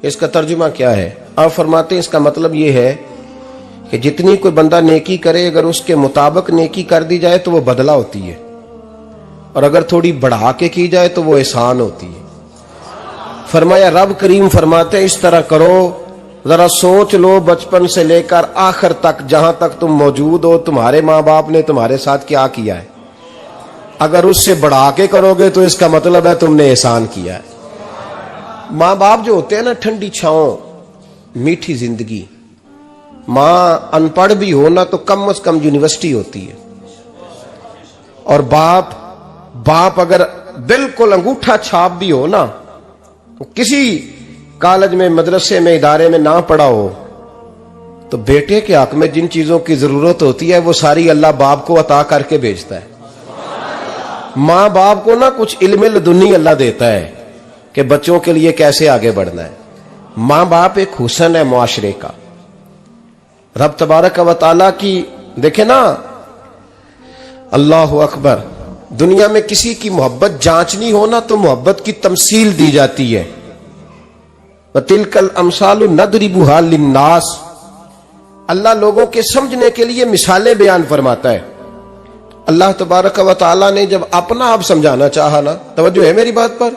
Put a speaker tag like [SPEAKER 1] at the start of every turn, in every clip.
[SPEAKER 1] इसका तर्जुमा क्या है? आप फरमाते हैं इसका मतलब ये है कि जितनी कोई बंदा नेकी करे, अगर उसके मुताबिक नेकी कर दी जाए तो वो बदला होती है, और अगर थोड़ी बढ़ा के की जाए तो वो एहसान होती है। फरमाया रब करीम फरमाते हैं इस तरह करो, जरा सोच लो बचपन से लेकर आखिर तक, जहां तक तुम मौजूद हो, तुम्हारे माँ बाप ने तुम्हारे साथ क्या किया है। अगर उससे बढ़ा के करोगे तो इसका मतलब है तुमने एहसान किया है। माँ बाप जो होते हैं ना, ठंडी छाओं, मीठी जिंदगी। माँ अनपढ़ भी हो ना तो कम से कम यूनिवर्सिटी होती है, और बाप अगर बिल्कुल अंगूठा छाप भी हो ना, किसी कॉलेज में, मदरसे में, इदारे में ना पढ़ा हो, तो बेटे के हक में जिन चीजों की जरूरत होती है वो सारी अल्लाह बाप को अता करके भेजता है। माँ बाप को ना कुछ इल्म लदुन्नी अल्लाह देता है कि बच्चों के लिए कैसे आगे बढ़ना है। माँ बाप एक हुस्न है मुआशरे का। रब तबारक व तआला की देखे ना, अल्लाह अकबर, दुनिया में किसी की मोहब्बत जांचनी हो ना तो मोहब्बत की तमसील दी जाती है। तिलकल अमसालु नदरिबुहा लिन्नास, अल्लाह लोगों के समझने के लिए मिसालें बयान फरमाता है। अल्लाह तबारक व तआला ने जब अपना आप समझाना चाहा ना, तवज्जो है मेरी बात पर,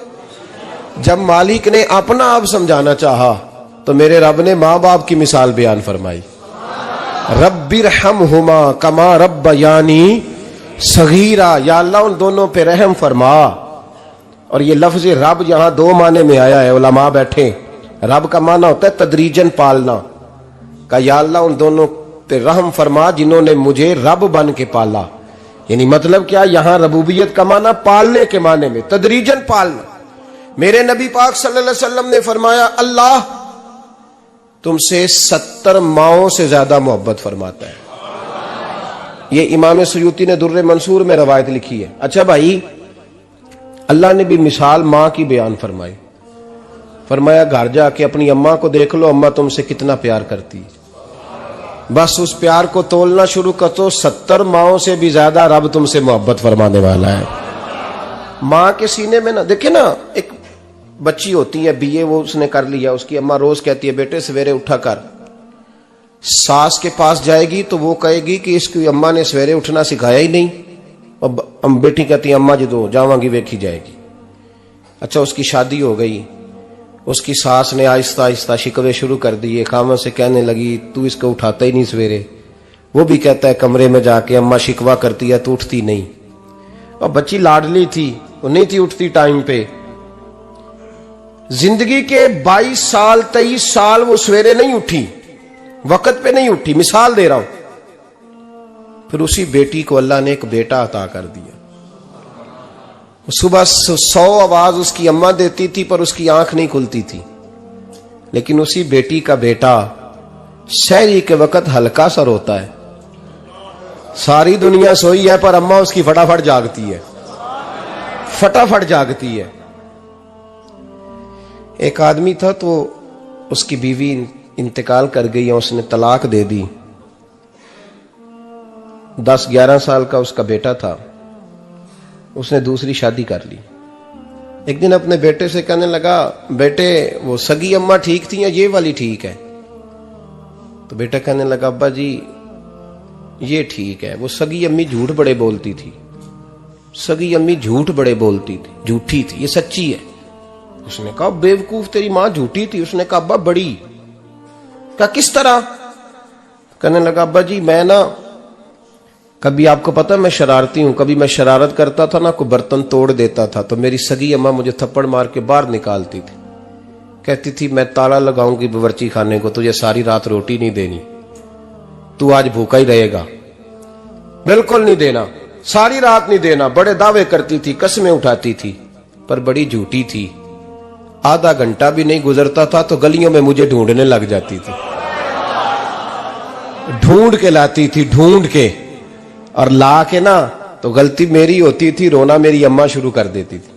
[SPEAKER 1] जब मालिक ने अपना आप समझाना चाहा तो मेरे रब ने माँ बाप की मिसाल बयान फरमाई। रब्बिरहमहुमा कमा रब्बयानी सगीरा, या अल्लाह उन दोनों पे रहम फरमा। और ये लफ्ज रब यहां दो माने में आया है, उलमा बैठे। रब का माना होता है तदरीजन पालना का, या अल्लाह उन दोनों पे रहम फरमा जिन्होंने मुझे रब बन के पाला। यानी मतलब क्या, यहां रबूबियत का माना पालने के माने में, तदरीजन पालना। मेरे नबी पाक सल्लल्लाहु अलैहि वसल्लम ने फरमाया अल्लाह तुमसे 70 माओं से ज्यादा मोहब्बत फरमाता है। ये इमाम सुयूती ने दुर्र मंसूर में रवायत लिखी है। अच्छा भाई, अल्लाह ने भी मिसाल माँ की बयान फरमाई। फरमाया घर जाके अपनी अम्मा को देख लो, अम्मा तुमसे कितना प्यार करती है। बस उस प्यार को तोलना शुरू कर तो 70 माओं से भी ज्यादा रब तुमसे मोहब्बत फरमाने वाला है। माँ के सीने में ना, देखे ना, एक बच्ची होती है बीए, वो उसने कर लिया, उसकी अम्मा रोज कहती है बेटे सवेरे उठा कर। सास के पास जाएगी तो वो कहेगी कि इसकी अम्मा ने सवेरे उठना सिखाया ही नहीं, और बेटी कहती है अम्मा जी तो जावांगी वेखी जाएगी। अच्छा, उसकी शादी हो गई, उसकी सास ने आहिस्ता आहिस्ता शिकवे शुरू कर दिए, खामन से कहने लगी तू इसको उठाता ही नहीं सवेरे। वो भी कहता है कमरे में जाके अम्मा शिकवा करती है तू उठती नहीं। और बच्ची लाडली थी, वो नहीं थी उठती टाइम पे। जिंदगी के 22 साल 23 साल वो सवेरे नहीं उठी, वक्त पे नहीं उठी, मिसाल दे रहा हूं। फिर उसी बेटी को अल्लाह ने एक बेटा अता कर दिया। सुबह 100 आवाज उसकी अम्मा देती थी पर उसकी आंख नहीं खुलती थी, लेकिन उसी बेटी का बेटा सहरी के वक्त हल्का सा रोता है। सारी दुनिया सोई है पर अम्मा उसकी फटाफट जागती है, फटाफट जागती है। एक आदमी था तो उसकी बीवी इंतकाल कर गई और उसने तलाक दे दी। 10-11 साल का उसका बेटा था, उसने दूसरी शादी कर ली। एक दिन अपने बेटे से कहने लगा बेटे वो सगी अम्मा ठीक थी या ये वाली ठीक है? तो बेटा कहने लगा अब्बा जी ये ठीक है, वो सगी अम्मी झूठ बड़े बोलती थी, सगी अम्मी झूठ बड़े बोलती थी, झूठी थी, ये सच्ची है। उसने कहा बेवकूफ तेरी मां झूठी थी। उसने कहा अब्बा बड़ी। कहा किस तरह? कहने लगा अब्बा जी मैं ना, कभी आपको पता मैं शरारती हूं, कभी मैं शरारत करता था ना, कोई बर्तन तोड़ देता था तो मेरी सगी अम्मा मुझे थप्पड़ मार के बाहर निकालती थी। कहती थी मैं ताला लगाऊंगी बावर्ची खाने को, तुझे सारी रात रोटी नहीं देनी, तू आज भूखा ही रहेगा। बिल्कुल नहीं देना, सारी रात नहीं देना। बड़े दावे करती थी, कसमें उठाती थी, पर बड़ी झूठी थी। आधा घंटा भी नहीं गुजरता था तो गलियों में मुझे ढूंढने लग जाती थी, ढूंढ के लाती थी, ढूंढ के, और ला के ना तो गलती मेरी होती थी, रोना मेरी अम्मा शुरू कर देती थी।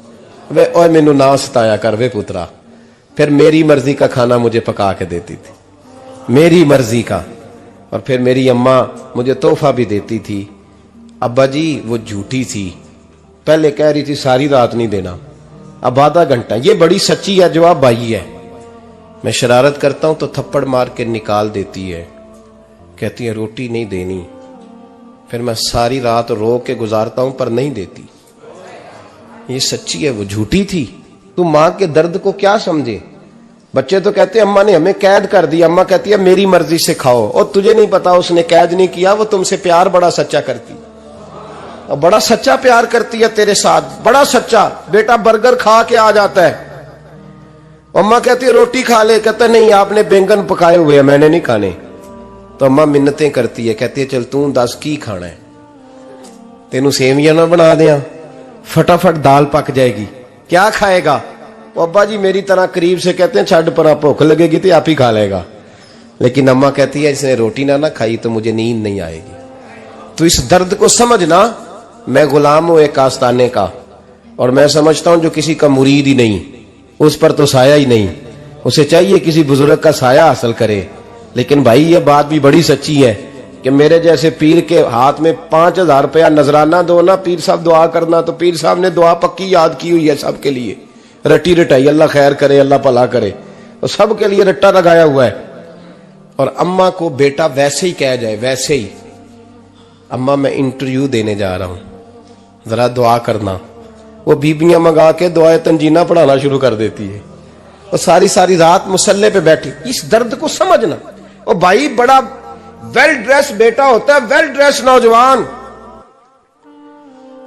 [SPEAKER 1] वे ओए मैनू ना सताया कर वे पुत्रा। फिर मेरी मर्जी का खाना मुझे पका के देती थी, मेरी मर्जी का। और फिर मेरी अम्मा मुझे तोहफा भी देती थी। अब्बा जी वो झूठी थी, पहले कह रही थी सारी रात नहीं देना, अब आधा घंटा। ये बड़ी सच्ची है जवाब भाई है। मैं शरारत करता हूं तो थप्पड़ मार के निकाल देती है, कहती है रोटी नहीं देनी। फिर मैं सारी रात रो के गुजारता हूं पर नहीं देती। ये सच्ची है, वो झूठी थी। तू मां के दर्द को क्या समझे। बच्चे तो कहते हैं अम्मा ने हमें कैद कर दिया, अम्मा कहती है मेरी मर्जी से खाओ। और तुझे नहीं पता उसने कैद नहीं किया, वो तुमसे प्यार बड़ा सच्चा करती, और बड़ा सच्चा प्यार करती है तेरे साथ, बड़ा सच्चा। बेटा बर्गर खा के आ जाता है, अम्मा कहती है रोटी खा ले, कहता नहीं आपने बैंगन पकाए हुए हैं मैंने नहीं खाने। तो अम्मा मिन्नतें करती है, कहती है चल तू दस की खाना है, तेनू सेवियां ना बना दिया, फटाफट दाल पक जाएगी, क्या खाएगा। अब्बा जी मेरी तरह करीब से कहते हैं छड़ पर भूख लगेगी तो आप ही खा लेगा। लेकिन अम्मा कहती है इसने रोटी ना खाई तो मुझे नींद नहीं आएगी। तो इस दर्द को समझना। मैं गुलाम हूं एक आस्ताने का, और मैं समझता हूं जो किसी का मुरीद ही नहीं उस पर तो साया ही नहीं, उसे चाहिए किसी बुजुर्ग का साया हासिल करे। लेकिन भाई ये बात भी बड़ी सच्ची है कि मेरे जैसे पीर के हाथ में 5000 रुपया नजराना दो ना, पीर साहब दुआ करना, तो पीर साहब ने दुआ पक्की याद की हुई है सबके लिए, रटी रटाई, अल्लाह खैर करे अल्लाह भला करे, और सबके लिए रट्टा लगाया हुआ है। और अम्मा को बेटा वैसे ही कह जाए, वैसे ही अम्मा मैं इंटरव्यू देने जा रहा हूं, जरा दुआ करना, वो बीबियां मंगा के दुआए तंजीना पढ़ाना शुरू कर देती है, और सारी सारी रात मुसल्ले पे बैठी। इस दर्द को समझना। और भाई बड़ा वेल ड्रेस बेटा होता है, वेल ड्रेस नौजवान,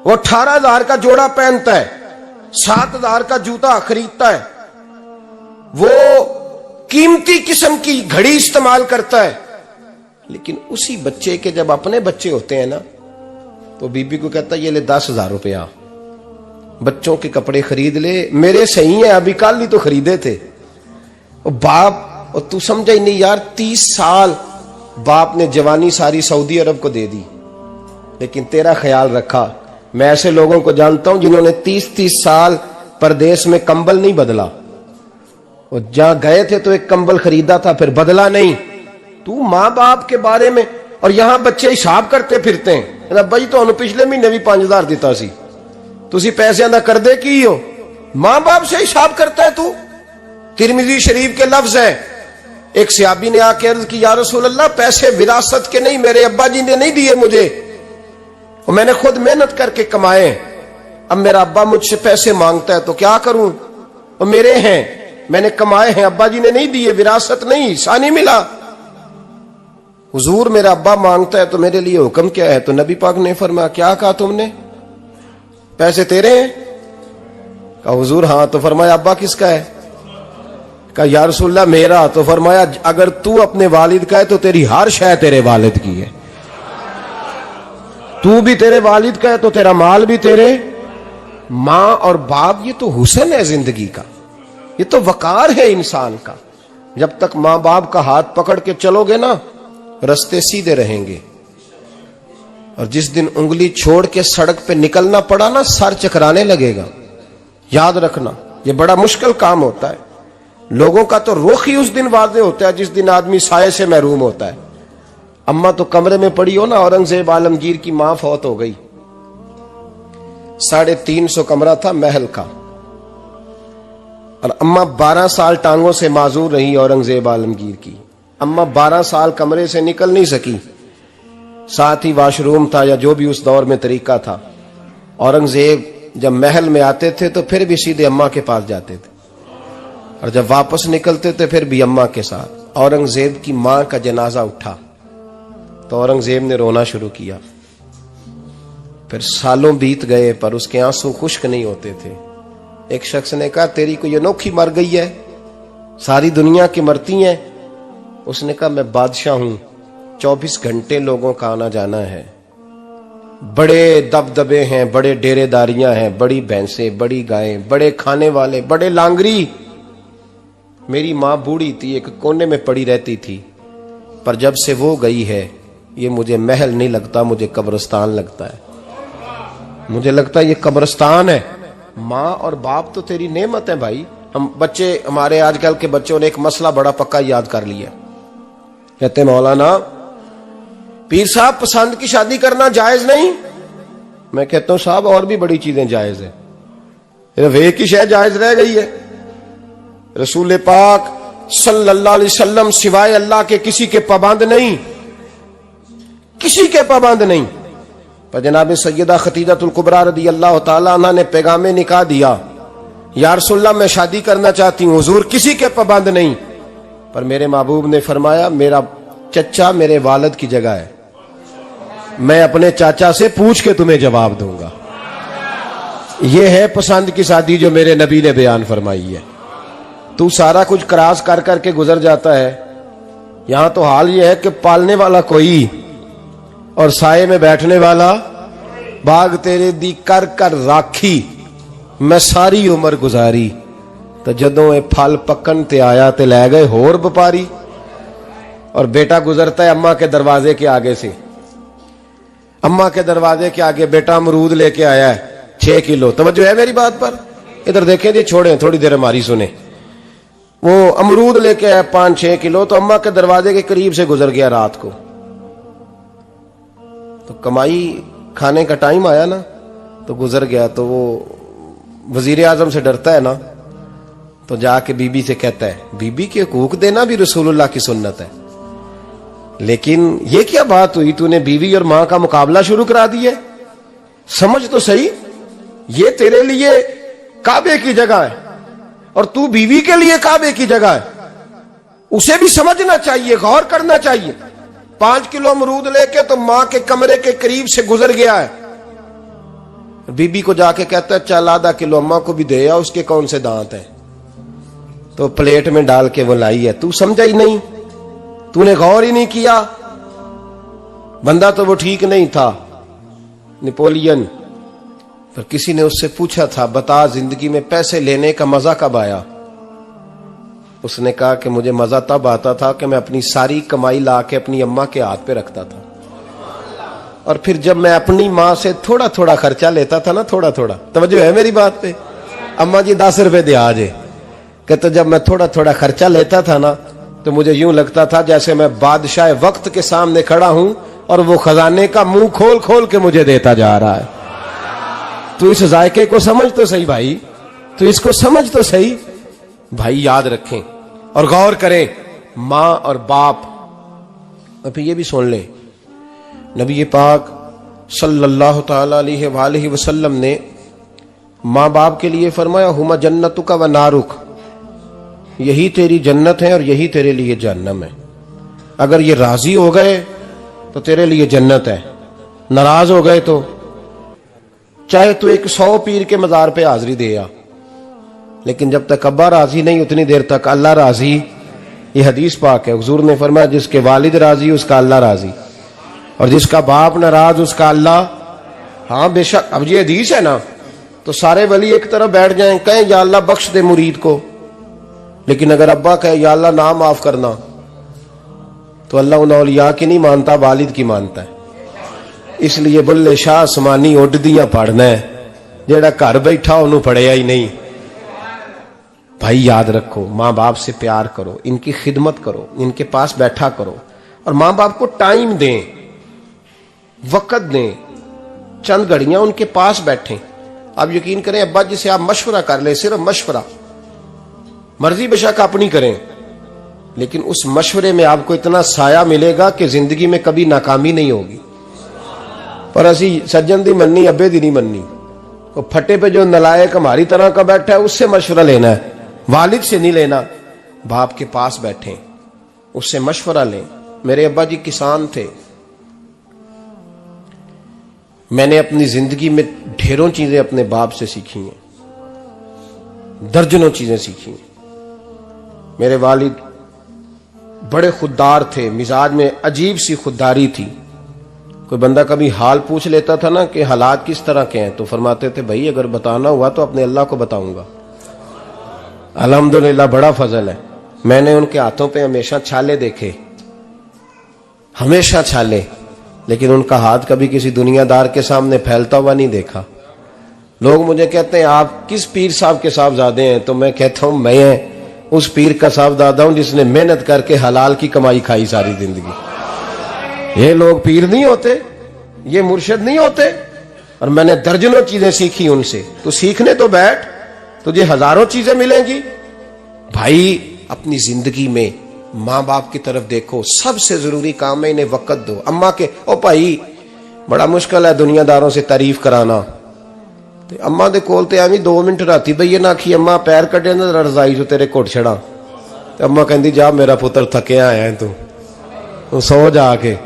[SPEAKER 1] वो 18,000 का जोड़ा पहनता है, 7,000 का जूता खरीदता है, वो कीमती किस्म की घड़ी इस्तेमाल करता है। लेकिन उसी बच्चे के जब अपने बच्चे होते हैं ना, तो बीबी को कहता है ये ले 10,000 रुपया, बच्चों के कपड़े खरीद ले, मेरे सही है अभी कल ही तो खरीदे थे। और बाप, और तू समझा ही नहीं यार, 30 साल बाप ने जवानी सारी सऊदी अरब को दे दी, लेकिन तेरा ख्याल रखा। मैं ऐसे लोगों को जानता हूं जिन्होंने 30-30 साल परदेश में कंबल नहीं बदला, और जहां गए थे तो एक कंबल खरीदा था फिर बदला नहीं। तू मां बाप के बारे में, और यहां बच्चे हिसाब करते फिरते हैं, भाई तो पिछले महीने भी 5,000 दिता सी, तुसी पैसे दा कर दे की हो, मां बाप से हिसाब करता है तू। तिरमिजी शरीफ के लफ्ज है, एक सहाबी ने आके अर्ज की या रसूल अल्लाह पैसे विरासत के नहीं, मेरे अब्बा जी ने नहीं दिए मुझे, और मैंने खुद मेहनत करके कमाए, अब मेरा अब्बा मुझसे पैसे मांगता है तो क्या करूं, और मेरे हैं, मैंने कमाए हैं, अब्बा जी ने नहीं दिए, विरासत नहीं, हिस्सा नहीं मिला। हुजूर मेरा अब्बा मांगता है तो मेरे लिए हुक्म क्या है। तो नबी पाक ने फरमाया क्या कहा तुमने, पैसे तेरे हैं? कहा हुजूर हाँ। तो फरमाया अब्बा किसका है? कहा या रसूलल्लाह मेरा। तो फरमाया अगर तू अपने वालिद का है तो तेरी हर शय तेरे वालिद की है, तू भी तेरे वालिद का है तो तेरा माल भी तेरे। मां और बाप ये तो हुस्न है जिंदगी का, ये तो वकार है इंसान का। जब तक मां बाप का हाथ पकड़ के चलोगे ना, रास्ते सीधे रहेंगे, और जिस दिन उंगली छोड़ के सड़क पे निकलना पड़ा ना, सर चकराने लगेगा। याद रखना ये बड़ा मुश्किल काम होता है। लोगों का तो रुख ही उस दिन वाज़े होता है जिस दिन आदमी साये से महरूम होता है। अम्मा तो कमरे में पड़ी हो ना, औरंगजेब आलमगीर की मां फौत हो गई, 350 कमरा था महल का, और अम्मा 12 साल टांगों से माजूर रही औरंगजेब आलमगीर की। अम्मा 12 साल कमरे से निकल नहीं सकी, साथ ही वॉशरूम था या जो भी उस दौर में तरीका था। औरंगजेब जब महल में आते थे तो फिर भी सीधे अम्मा के पास जाते थे, और जब वापस निकलते थे फिर भी अम्मा के साथ। औरंगजेब की मां का जनाजा उठा तो औरंगजेब ने रोना शुरू किया। फिर सालों बीत गए पर उसके आंसू खुश्क नहीं होते थे। एक शख्स ने कहा तेरी कोई अनोखी मर गई है, सारी दुनिया की मरती हैं। उसने कहा मैं बादशाह हूं, 24 घंटे लोगों का आना जाना है, बड़े दबदबे हैं, बड़े डेरेदारियां हैं, बड़ी भैंसें, बड़ी गायें, बड़े खाने वाले, बड़े लांगरी। मेरी मां बूढ़ी थी, एक कोने में पड़ी रहती थी, पर जब से वो गई है ये मुझे महल नहीं लगता, मुझे कब्रिस्तान लगता है। मुझे लगता है ये कब्रिस्तान है। मां और बाप तो तेरी नेमत है भाई। हम बच्चे, हमारे आजकल के बच्चों ने एक मसला बड़ा पक्का याद कर लिया, कहते मौलाना पीर साहब पसंद की शादी करना जायज नहीं। मैं कहता हूं साहब और भी बड़ी चीजें जायज है, सिर्फ एक ही शय जायज रह गई है। रसूल पाक सल्लल्लाहु अलैहि वसल्लम सिवाय अल्लाह के किसी के पाबंद नहीं, किसी के पाबंद नहीं। पर जनाब सैयदा खतीजतुल कुबरा रदी अल्लाह ताला अन्हा ने पैगामे निकाह दिया, या रसूलल्लाह मैं शादी करना चाहती हूँ, हुजूर किसी के पाबंद नहीं। पर मेरे महबूब ने फरमाया मेरा चचा मेरे वालिद की जगह है, मैं अपने चाचा से पूछ के तुम्हें जवाब दूंगा। यह है पसंद की शादी जो मेरे नबी ने बयान फरमाई है। तू सारा कुछ क्रॉस कर करके गुजर जाता है। यहां तो हाल यह है कि पालने वाला कोई और साये में बैठने वाला, बाग तेरे दी कर कर राखी मैं सारी उम्र गुजारी, तो जदों ये फल पकन ते आया ते लै गए होर व्यापारी। और बेटा गुजरता है अम्मा के दरवाजे के आगे से, अम्मा के दरवाजे के आगे बेटा अमरूद लेके आया है 6 किलो। तवज्जो है मेरी बात पर? इधर देखें जी, छोड़ें थोड़ी देर हमारी सुने। वो अमरूद लेके आया 5-6 किलो, तो अम्मा के दरवाजे के करीब से गुजर गया रात को। तो कमाई खाने का टाइम आया ना, तो गुजर गया। तो वो वजीर आजम से डरता है ना, तो जाके बीबी से कहता है बीबी के हकूक देना भी रसूलुल्लाह की सुन्नत है। लेकिन ये क्या बात हुई, तूने बीवी और मां का मुकाबला शुरू करा दिया? समझ तो सही, ये तेरे लिए काबे की जगह है और तू बीवी के लिए काबे की जगह है। उसे भी समझना चाहिए, गौर करना चाहिए। 5 किलो अमरूद लेके तो मां के कमरे के करीब से गुजर गया है। बीबी को जाके कहता है चल आधा किलो अम्मा को भी दे आ, उसके कौन से दांत हैं। तो प्लेट में डाल के वो लाई है। तू समझा ही नहीं, तूने गौर ही नहीं किया। बंदा तो वो ठीक नहीं था, नेपोलियन। पर किसी ने उससे पूछा था बता जिंदगी में पैसे लेने का मजा कब आया? उसने कहा कि मुझे मजा तब आता था कि मैं अपनी सारी कमाई ला के अपनी अम्मा के हाथ पे रखता था, और फिर जब मैं अपनी मां से थोड़ा थोड़ा खर्चा लेता था ना, थोड़ा थोड़ा, तवज्जो है मेरी बात पे? अम्मा जी 10 रुपए दे आज, कहते जब मैं थोड़ा थोड़ा खर्चा लेता था ना, तो मुझे यूं लगता था जैसे मैं बादशाह वक्त के सामने खड़ा हूं और वो खजाने का मुंह खोल खोल के मुझे देता जा रहा है। तू इस जायके को समझ तो सही भाई, तू इसको समझ तो सही भाई। याद रखें और गौर करें, मां और बाप। अब ये भी सुन लें, नबी पाक सल्लल्लाहु ताला अलैहि वसल्लम ने मां बाप के लिए फरमाया हुमा जन्नतुका व नारुक, यही तेरी जन्नत है और यही तेरे लिए जहन्नम है। अगर ये राजी हो गए तो तेरे लिए जन्नत है, नाराज हो गए तो चाहे तू 100 पीर के मजार पे हाजिरी दे आ, लेकिन जब तक अब्बा राजी नहीं उतनी देर तक अल्लाह राजी। ये हदीस पाक है, हुजूर ने फरमाया जिसके वालिद राजी उसका अल्लाह राजी, और जिसका बाप नाराज उसका अल्लाह। हाँ बेशक, अब ये हदीस है ना, तो सारे वली एक तरफ बैठ जाएं, कहें या अल्लाह बख्श दे मुरीद को, लेकिन अगर अब्बा कहे या अल्लाह ना माफ करना, तो अल्लाह उन औलिया की नहीं मानता, वालिद की मानता है। इसलिए बुल्ले शाह आसमानी उड्डियां पढ़ना है, जेड़ा घर बैठा उन्होंने पढ़िया ही नहीं। भाई याद रखो, मां बाप से प्यार करो, इनकी खिदमत करो, इनके पास बैठा करो, और मां बाप को टाइम दें, वक्त दें, चंद घड़ियां उनके पास बैठें। आप यकीन करें, अब्बा जी से आप मशवरा कर ले, सिर्फ मशवरा, मर्जी बेशक अपनी करें, लेकिन उस मशवरे में आपको इतना साया मिलेगा कि जिंदगी में कभी नाकामी नहीं होगी। पर असी सज्जन दी मननी, अब्बे दी नहीं मननी। वो फटे पे जो नलायक हमारी तरह का बैठा है उससे मशवरा लेना है, वालिद से नहीं लेना। बाप के पास बैठे, उससे मशवरा लें। मेरे अब्बा जी किसान थे, मैंने अपनी जिंदगी में ढेरों चीजें अपने बाप से सीखी हैं, दर्जनों चीजें सीखी हैं। मेरे वालिद बड़े खुददार थे, मिजाज में अजीब सी खुददारी थी। कोई बंदा कभी हाल पूछ लेता था ना कि हालात किस तरह के हैं, तो फरमाते थे भाई अगर बताना हुआ तो अपने अल्लाह को बताऊंगा। अल्हम्दुलिल्लाह बड़ा फजल है, मैंने उनके हाथों पे हमेशा छाले देखे, हमेशा छाले, लेकिन उनका हाथ कभी किसी दुनियादार के सामने फैलता हुआ नहीं देखा। लोग मुझे कहते हैं आप किस पीर साहब के साहबजादे हैं, तो मैं कहता हूं मैं उस पीर का साहबजादा हूं जिसने मेहनत करके हलाल की कमाई खाई सारी जिंदगी। ये लोग पीर नहीं होते, ये मुर्शिद नहीं होते, और मैंने दर्जनों चीजें सीखी उनसे। तो सीखने तो बैठ, तुझे हजारों चीजें मिलेंगी। भाई अपनी जिंदगी में माँ बाप की तरफ देखो, सबसे जरूरी काम है इन्हें वक़्त दो। अम्मा के ओ भाई बड़ा मुश्किल है दुनियादारों से तारीफ कराना, ते अम्मा दे कोल ते एवं 2 मिनट राती बईए ना आखी अम्मा पैर कटे ना रजाई जो तेरे घुट छड़ा, ते अम्मा कहती जा मेरा पुत्र थकिया आया तू सो जाके,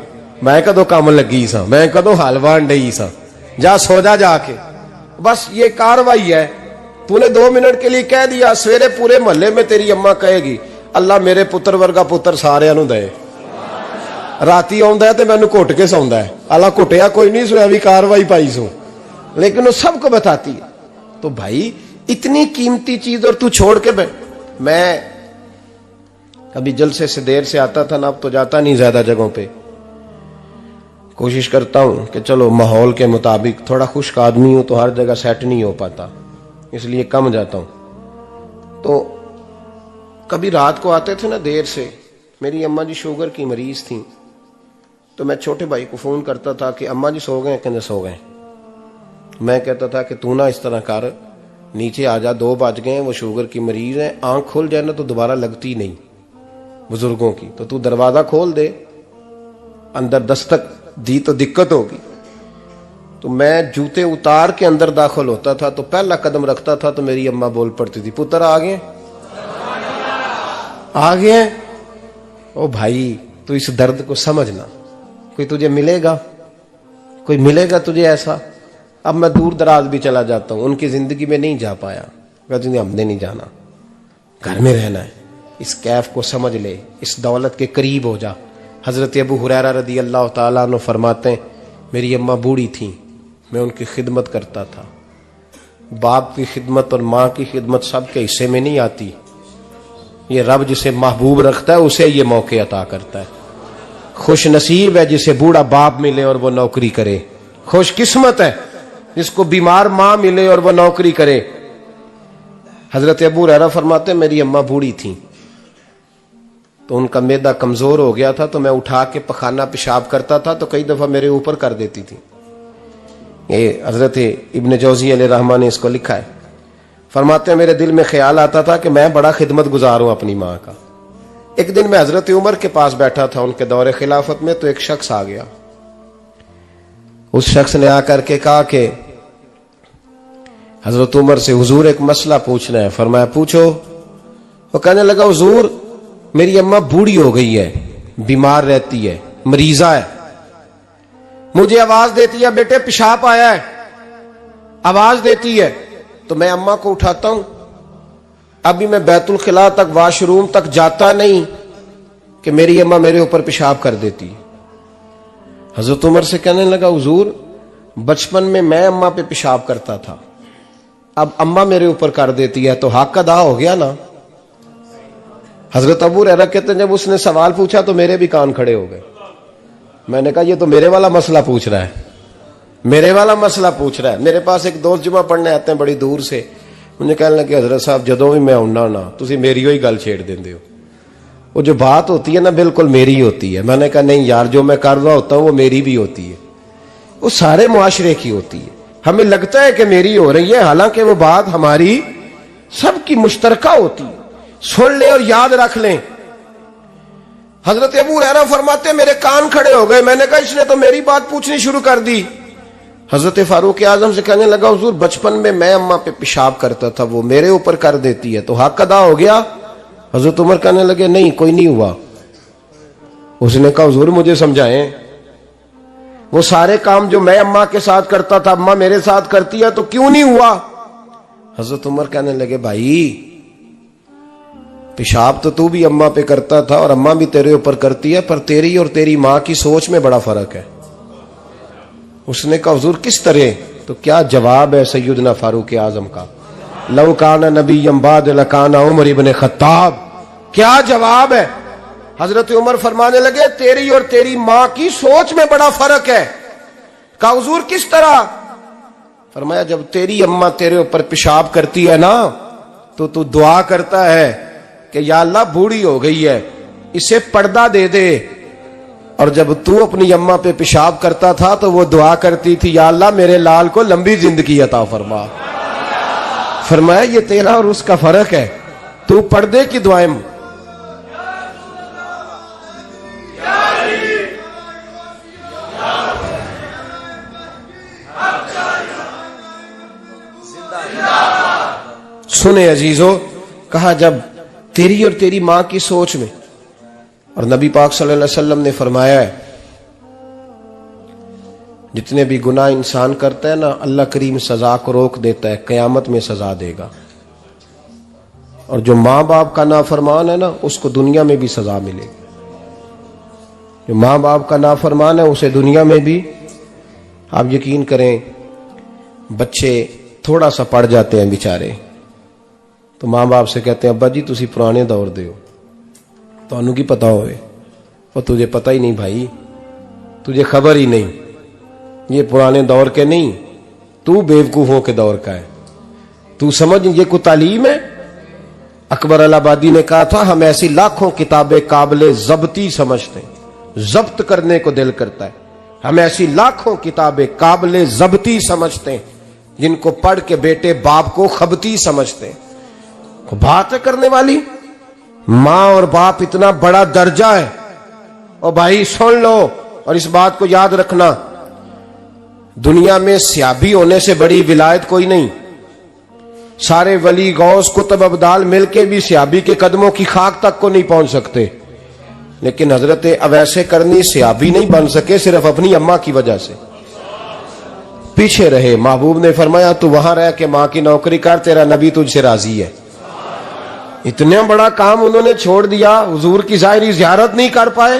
[SPEAKER 1] मैं कदों काम लगी सा, मैं कदों हल वान डई सा, जा सो जा जाके। बस ये कार्रवाई है, तूने 2 मिनट के लिए कह दिया, सवेरे पूरे मोहल्ले में तेरी अम्मा कहेगी अल्लाह मेरे पुत्र वर्गा पुत्र सारियां नूं दे। राती आउंदा है ते मैनू घुट के सौंदा है, अल्लाह घुटिया कोई नहीं सुया भी कार्रवाई पाई सू, लेकिन वो सबको बताती है। तो भाई इतनी कीमती चीज और तू छोड़ के मैं कभी जलसे से देर से आता था ना, अब तो जाता नहीं ज्यादा जगहों पे, कोशिश करता हूं कि चलो माहौल के मुताबिक, थोड़ा खुश्क आदमी हूं तो हर जगह सेट नहीं हो पाता, इसलिए कम जाता हूं। तो कभी रात को आते थे ना देर से, मेरी अम्मा जी शुगर की मरीज थी, तो मैं छोटे भाई को फोन करता था कि अम्मा जी सो गए, कहते सो गए। मैं कहता था कि तू ना इस तरह कर, नीचे आ जा, 2 बज गए, वो शुगर की मरीज है, आंख खुल जाए ना तो दोबारा लगती नहीं बुजुर्गों की, तो तू दरवाजा खोल दे, अंदर दस्तक दी तो दिक्कत होगी। तो मैं जूते उतार के अंदर दाखिल होता था, तो पहला कदम रखता था तो मेरी अम्मा बोल पड़ती थी पुत्र आ गए, आ गए। ओ भाई तू इस दर्द को समझना, कोई तुझे मिलेगा, कोई मिलेगा तुझे ऐसा। अब मैं दूर दराज भी चला जाता हूं, उनकी जिंदगी में नहीं जा पाया, कहते हैं हमने नहीं जाना, घर में रहना है, इस कैफ को समझ ले, इस दौलत के करीब हो जा। हजरत अबू हुरैरा रदी अल्लाह ताला अन्हु फरमाते हैं मेरी अम्मा बूढ़ी थी, मैं उनकी खिदमत करता था। बाप की खिदमत और माँ की खिदमत सबके हिस्से में नहीं आती, ये रब जिसे महबूब रखता है उसे ये मौके अता करता है। खुश नसीब है जिसे बूढ़ा बाप मिले और वो नौकरी करे, खुश किस्मत है जिसको बीमार माँ मिले और वो नौकरी करे। हजरत अबू हुरैरा फरमाते मेरी अम्मा बूढ़ी थी, तो उनका मैदा कमजोर हो गया था, तो मैं उठा के पखाना पेशाब करता था तो कई दफा मेरे ऊपर कर देती थी। ये हजरत इब्न जौजी अलैहिर्रहमा ने इसको लिखा है, फरमाते हैं मेरे दिल में ख्याल आता था कि मैं बड़ा खिदमत गुजार हूं अपनी माँ का। एक दिन मैं हजरत उमर के पास बैठा था उनके दौरे खिलाफत में, तो एक शख्स आ गया, उस शख्स ने आकर के कहा कि हजरत उमर से हुजूर एक मसला पूछना है। फरमाया पूछो। वो कहने लगा हुजूर मेरी अम्मा बूढ़ी हो गई है, बीमार रहती है, मरीजा है, मुझे आवाज देती है बेटे पेशाब आया है, आवाज देती है, तो मैं अम्मा को उठाता हूं, अभी मैं बैतुल खिला तक वॉशरूम तक जाता नहीं कि मेरी अम्मा मेरे ऊपर पेशाब कर देती है। हजरत उमर से कहने लगा हुजूर बचपन में मैं अम्मा पे पेशाब करता था, अब अम्मा मेरे ऊपर कर देती है, तो हक अदा हो गया ना। हजरत अबू हुरैरा कहते हैं जब उसने सवाल पूछा तो मेरे भी कान खड़े हो गए। मैंने कहा ये तो मेरे वाला मसला पूछ रहा है, मेरे वाला मसला पूछ रहा है। मेरे पास एक दोस्त जुमा पढ़ने आते हैं बड़ी दूर से, मुझे कहने लगे हजरत साहब जदों भी मैं आउना ना तुसी मेरी ही गल छेड़ देंदे हो, वो जो बात होती है ना बिल्कुल मेरी होती है। मैंने कहा नहीं यार जो मैं कर रहा होता हूं वो मेरी भी होती है, वो सारे मुआशरे की होती है। हमें लगता है कि मेरी हो रही है, हालांकि वो बात हमारी सबकी मुश्तरका होती है। सुन ले और याद रख लें। हजरत अबू हुरैरा फरमाते मेरे कान खड़े हो गए। मैंने कहा इसने तो मेरी बात पूछनी शुरू कर दी। हजरत फारूक आजम से कहने लगा हुजूर बचपन में मैं अम्मा पे पेशाब करता था, वो मेरे ऊपर कर देती है, तो हक अदा हो गया। हजरत उमर कहने लगे नहीं कोई नहीं हुआ। उसने कहा हुजूर मुझे समझाएं, वो सारे काम जो मैं अम्मा के साथ करता था अम्मा मेरे साथ करती है, तो क्यों नहीं हुआ। हजरत उमर कहने लगे भाई पेशाब तो तू भी अम्मा पे करता था और अम्मा भी तेरे ऊपर करती है, पर तेरी और तेरी माँ की सोच में बड़ा फर्क है। उसने कहा हुजूर किस तरह, तो क्या जवाब है सैयदना फारूक आजम का, लौ काना नबीय्यम बाद लकाना उमर इब्न खत्ताब। क्या जवाब है। हजरत उमर फरमाने लगे तेरी और तेरी माँ की सोच में बड़ा फर्क है। कहा हुजूर किस तरह। फरमाया जब तेरी अम्मा तेरे ऊपर पेशाब करती है ना तो तू दुआ करता है कि या अल्लाह बूढ़ी हो गई है इसे पर्दा दे दे, और जब तू अपनी अम्मा पे पेशाब करता था तो वो दुआ करती थी या अल्लाह मेरे लाल को लंबी जिंदगी अता फरमा। फरमाया ये तेरा और उसका फर्क है, तू पर्दे की दुआएं सुने अजीजों, कहा जब तेरी और तेरी मां की सोच में, और नबी पाक सल्लल्लाहु अलैहि वसल्लम ने फरमाया है जितने भी गुनाह इंसान करता है ना, अल्लाह करीम सजा को रोक देता है, कयामत में सजा देगा। और जो माँ बाप का नाफरमान है ना, उसको दुनिया में भी सजा मिलेगी। जो माँ बाप का नाफरमान है उसे दुनिया में भी, आप यकीन करें, बच्चे थोड़ा सा पढ़ जाते हैं बेचारे, तो माँ बाप से कहते हैं अब्बा जी तुसी पुराने दौर दे हो, तो की पता होवे। और तुझे पता ही नहीं भाई, तुझे खबर ही नहीं, ये पुराने दौर के नहीं, तू बेवकूफों के दौर का है। तू समझ ये को तालीम है। अकबर अलाहाबादी ने कहा था हम ऐसी लाखों किताबें काबिले जब्ती समझते हैं, जब्त करने को दिल करता है। हम ऐसी लाखों किताबें काबिले जब्ती समझते हैं जिनको पढ़ के बेटे बाप को खबती समझते हैं। बात करने वाली मां और बाप इतना बड़ा दर्जा है। और भाई सुन लो और इस बात को याद रखना, दुनिया में सियाबी होने से बड़ी विलायत कोई नहीं। सारे वली गौस कुतुब अब्दाल मिलके भी सियाबी के कदमों की खाक तक को नहीं पहुंच सकते, लेकिन हजरत अवैसे करनी सियाबी नहीं बन सके सिर्फ अपनी अम्मा की वजह से, पीछे रहे। महबूब ने फरमाया तू वहां रह के मां की नौकरी कर, तेरा नबी तुझसे राजी है। इतना बड़ा काम उन्होंने छोड़ दिया, हुजूर की जाहिरी ज़ियारत नहीं कर पाए,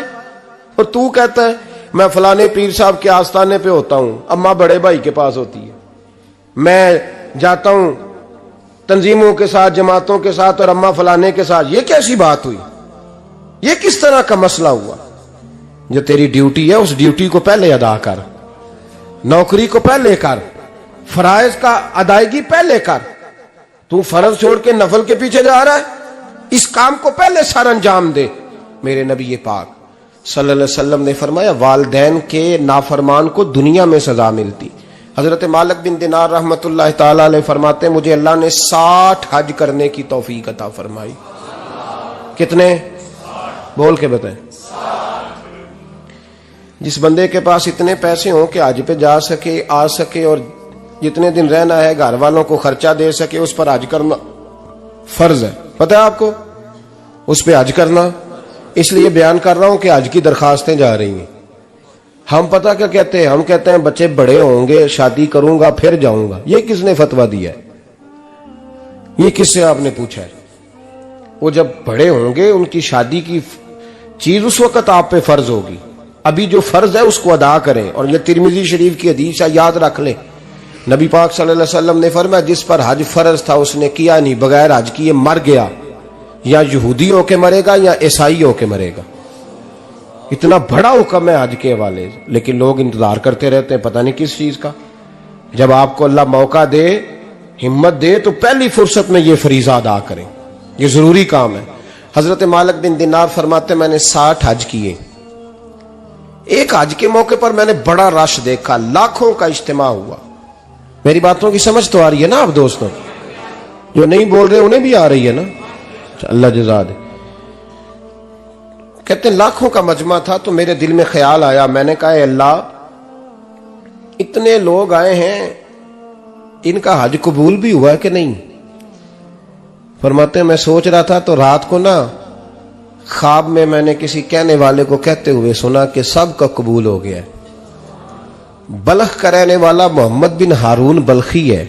[SPEAKER 1] और तू कहता है मैं फलाने पीर साहब के आस्थाने पे होता हूं, अम्मा बड़े भाई के पास होती है, मैं जाता हूं तंजीमों के साथ, जमातों के साथ, और अम्मा फलाने के साथ। ये कैसी बात हुई? ये किस तरह का मसला हुआ? जो तेरी ड्यूटी है उस ड्यूटी को पहले अदा कर, नौकरी को पहले कर, फराइज का अदायगी पहले कर। तू फर्ज छोड़ के नफल के पीछे जा रहा है, इस काम को पहले सर अंजाम दे। मेरे नबी पाक सल्लल्लाहु अलैहि वसल्लम ने फरमाया वालिदैन के नाफरमान को दुनिया में सजा मिलती। हजरत मालिक बिन दिनार रहमतुल्लाह ताला अलैह फरमाते मुझे अल्लाह ने 60 हज करने की तौफीक अता फरमाई। कितने? बोल के बताएं। जिस बंदे के पास इतने पैसे हो कि हज पे जा सके, आ सके, और जितने दिन रहना है घर वालों को खर्चा दे सके, उस पर हज करना फर्ज है। पता है आपको? उस पर हज करना, इसलिए बयान कर रहा हूं कि हज की दरखास्तें जा रही हैं। हम पता क्या कहते हैं? हम कहते हैं बच्चे बड़े होंगे, शादी करूंगा फिर जाऊंगा। ये किसने फतवा दिया है? ये किससे आपने पूछा है? वो जब बड़े होंगे उनकी शादी की चीज उस वक्त आप पे फर्ज होगी। अभी जो फर्ज है उसको अदा करें। और ये तिरमिजी शरीफ की हदीस है, याद रख लें। नबी पाक सल्लल्लाहु अलैहि वसल्लम ने फरमाया जिस पर हज फर्ज था उसने किया नहीं, बगैर हज किए मर गया, या यहूदी होके मरेगा या ईसाई होके मरेगा। इतना बड़ा हुक्म है हज के हवाले, लेकिन लोग इंतजार करते रहते हैं पता नहीं किस चीज का। जब आपको अल्लाह मौका दे, हिम्मत दे, तो पहली फुर्सत में ये फरीजा अदा करें, ये जरूरी काम है। हजरत मालिक बिन दिनार फरमाते मैंने 60 हज किए। एक हज के मौके पर मैंने बड़ा रश देखा, लाखों का इज्तिमा हुआ। मेरी बातों की समझ तो आ रही है ना आप दोस्तों? जो नहीं बोल रहे उन्हें भी आ रही है ना? अल्लाह जज़ा दे। कहते लाखों का मजमा था, तो मेरे दिल में ख्याल आया, मैंने कहा अल्लाह इतने लोग आए हैं, इनका हज कबूल भी हुआ है कि नहीं? फरमाते मैं सोच रहा था तो रात को ना ख्वाब में मैंने किसी कहने वाले को कहते हुए सुना कि सब का कबूल हो गया है। बल्ख का रहने वाला मोहम्मद बिन हारून बल्खी है,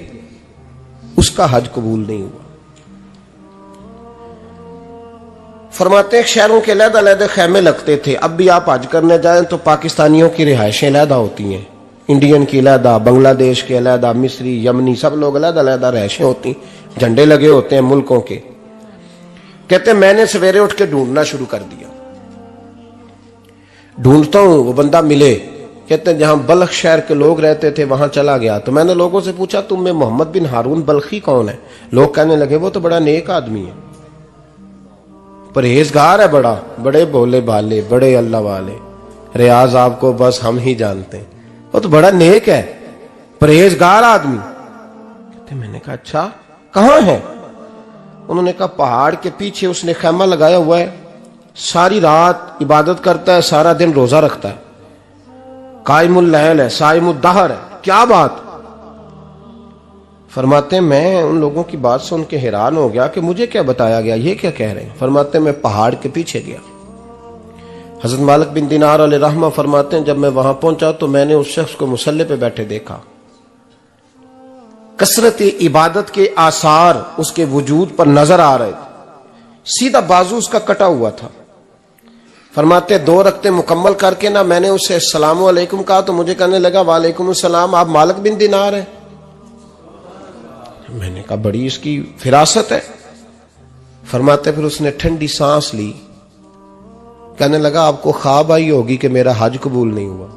[SPEAKER 1] उसका हज कबूल नहीं हुआ। फरमाते शहरों के अलग-अलग खैमे लगते थे। अब भी आप हज करने जाएं तो पाकिस्तानियों की रिहायशें अलहदा होती हैं, इंडियन की अलहदा, बांग्लादेश के अलहदा, मिस्री, यमनी, सब लोग अलग-अलग रिहायशें होती, झंडे लगे होते हैं मुल्कों के। कहते मैंने सवेरे उठ के ढूंढना शुरू कर दिया, ढूंढता हूं वो बंदा मिले। कहते जहां बल्ख शहर के लोग रहते थे वहां चला गया, तो मैंने लोगों से पूछा तुम में मोहम्मद बिन हारून बल्खी कौन है? लोग कहने लगे वो तो बड़ा नेक आदमी है, परहेजगार है, बड़े भोले भाले, बड़े अल्लाह वाले, रियाज आपको बस हम ही जानते हैं, वो तो बड़ा नेक है, परहेजगार आदमी। कहते मैंने कहा अच्छा कहां है? उन्होंने कहा पहाड़ के पीछे उसने खैमा लगाया हुआ है, सारी रात इबादत करता है, सारा दिन रोजा रखता है, कायमुल लैल है, साइमुद दहर है। क्या बात? फरमाते मैं उन लोगों की बात सुन के हैरान हो गया कि मुझे क्या बताया गया, ये क्या कह रहे हैं। फरमाते मैं पहाड़ के पीछे गया। हजरत मालिक बिन दिनार अलैहि रहमा फरमाते हैं जब मैं वहां पहुंचा तो मैंने उस शख्स को मुसल्ले पे बैठे देखा। कसरत इबादत के आसार उसके वजूद पर नजर आ रहे थे। सीधा बाजू उसका कटा हुआ था। फरमाते 2 रकते मुकम्मल करके ना मैंने उससे अस्सलामु अलैकुम कहा तो मुझे कहने लगा वालेकुम अस्सलाम, आप मालिक बिन दिनार हैं। मैंने कहा बड़ी इसकी फिरासत है। फरमाते फिर उसने ठंडी सांस ली, कहने लगा आपको ख्वाब आई होगी कि मेरा हज कबूल नहीं हुआ।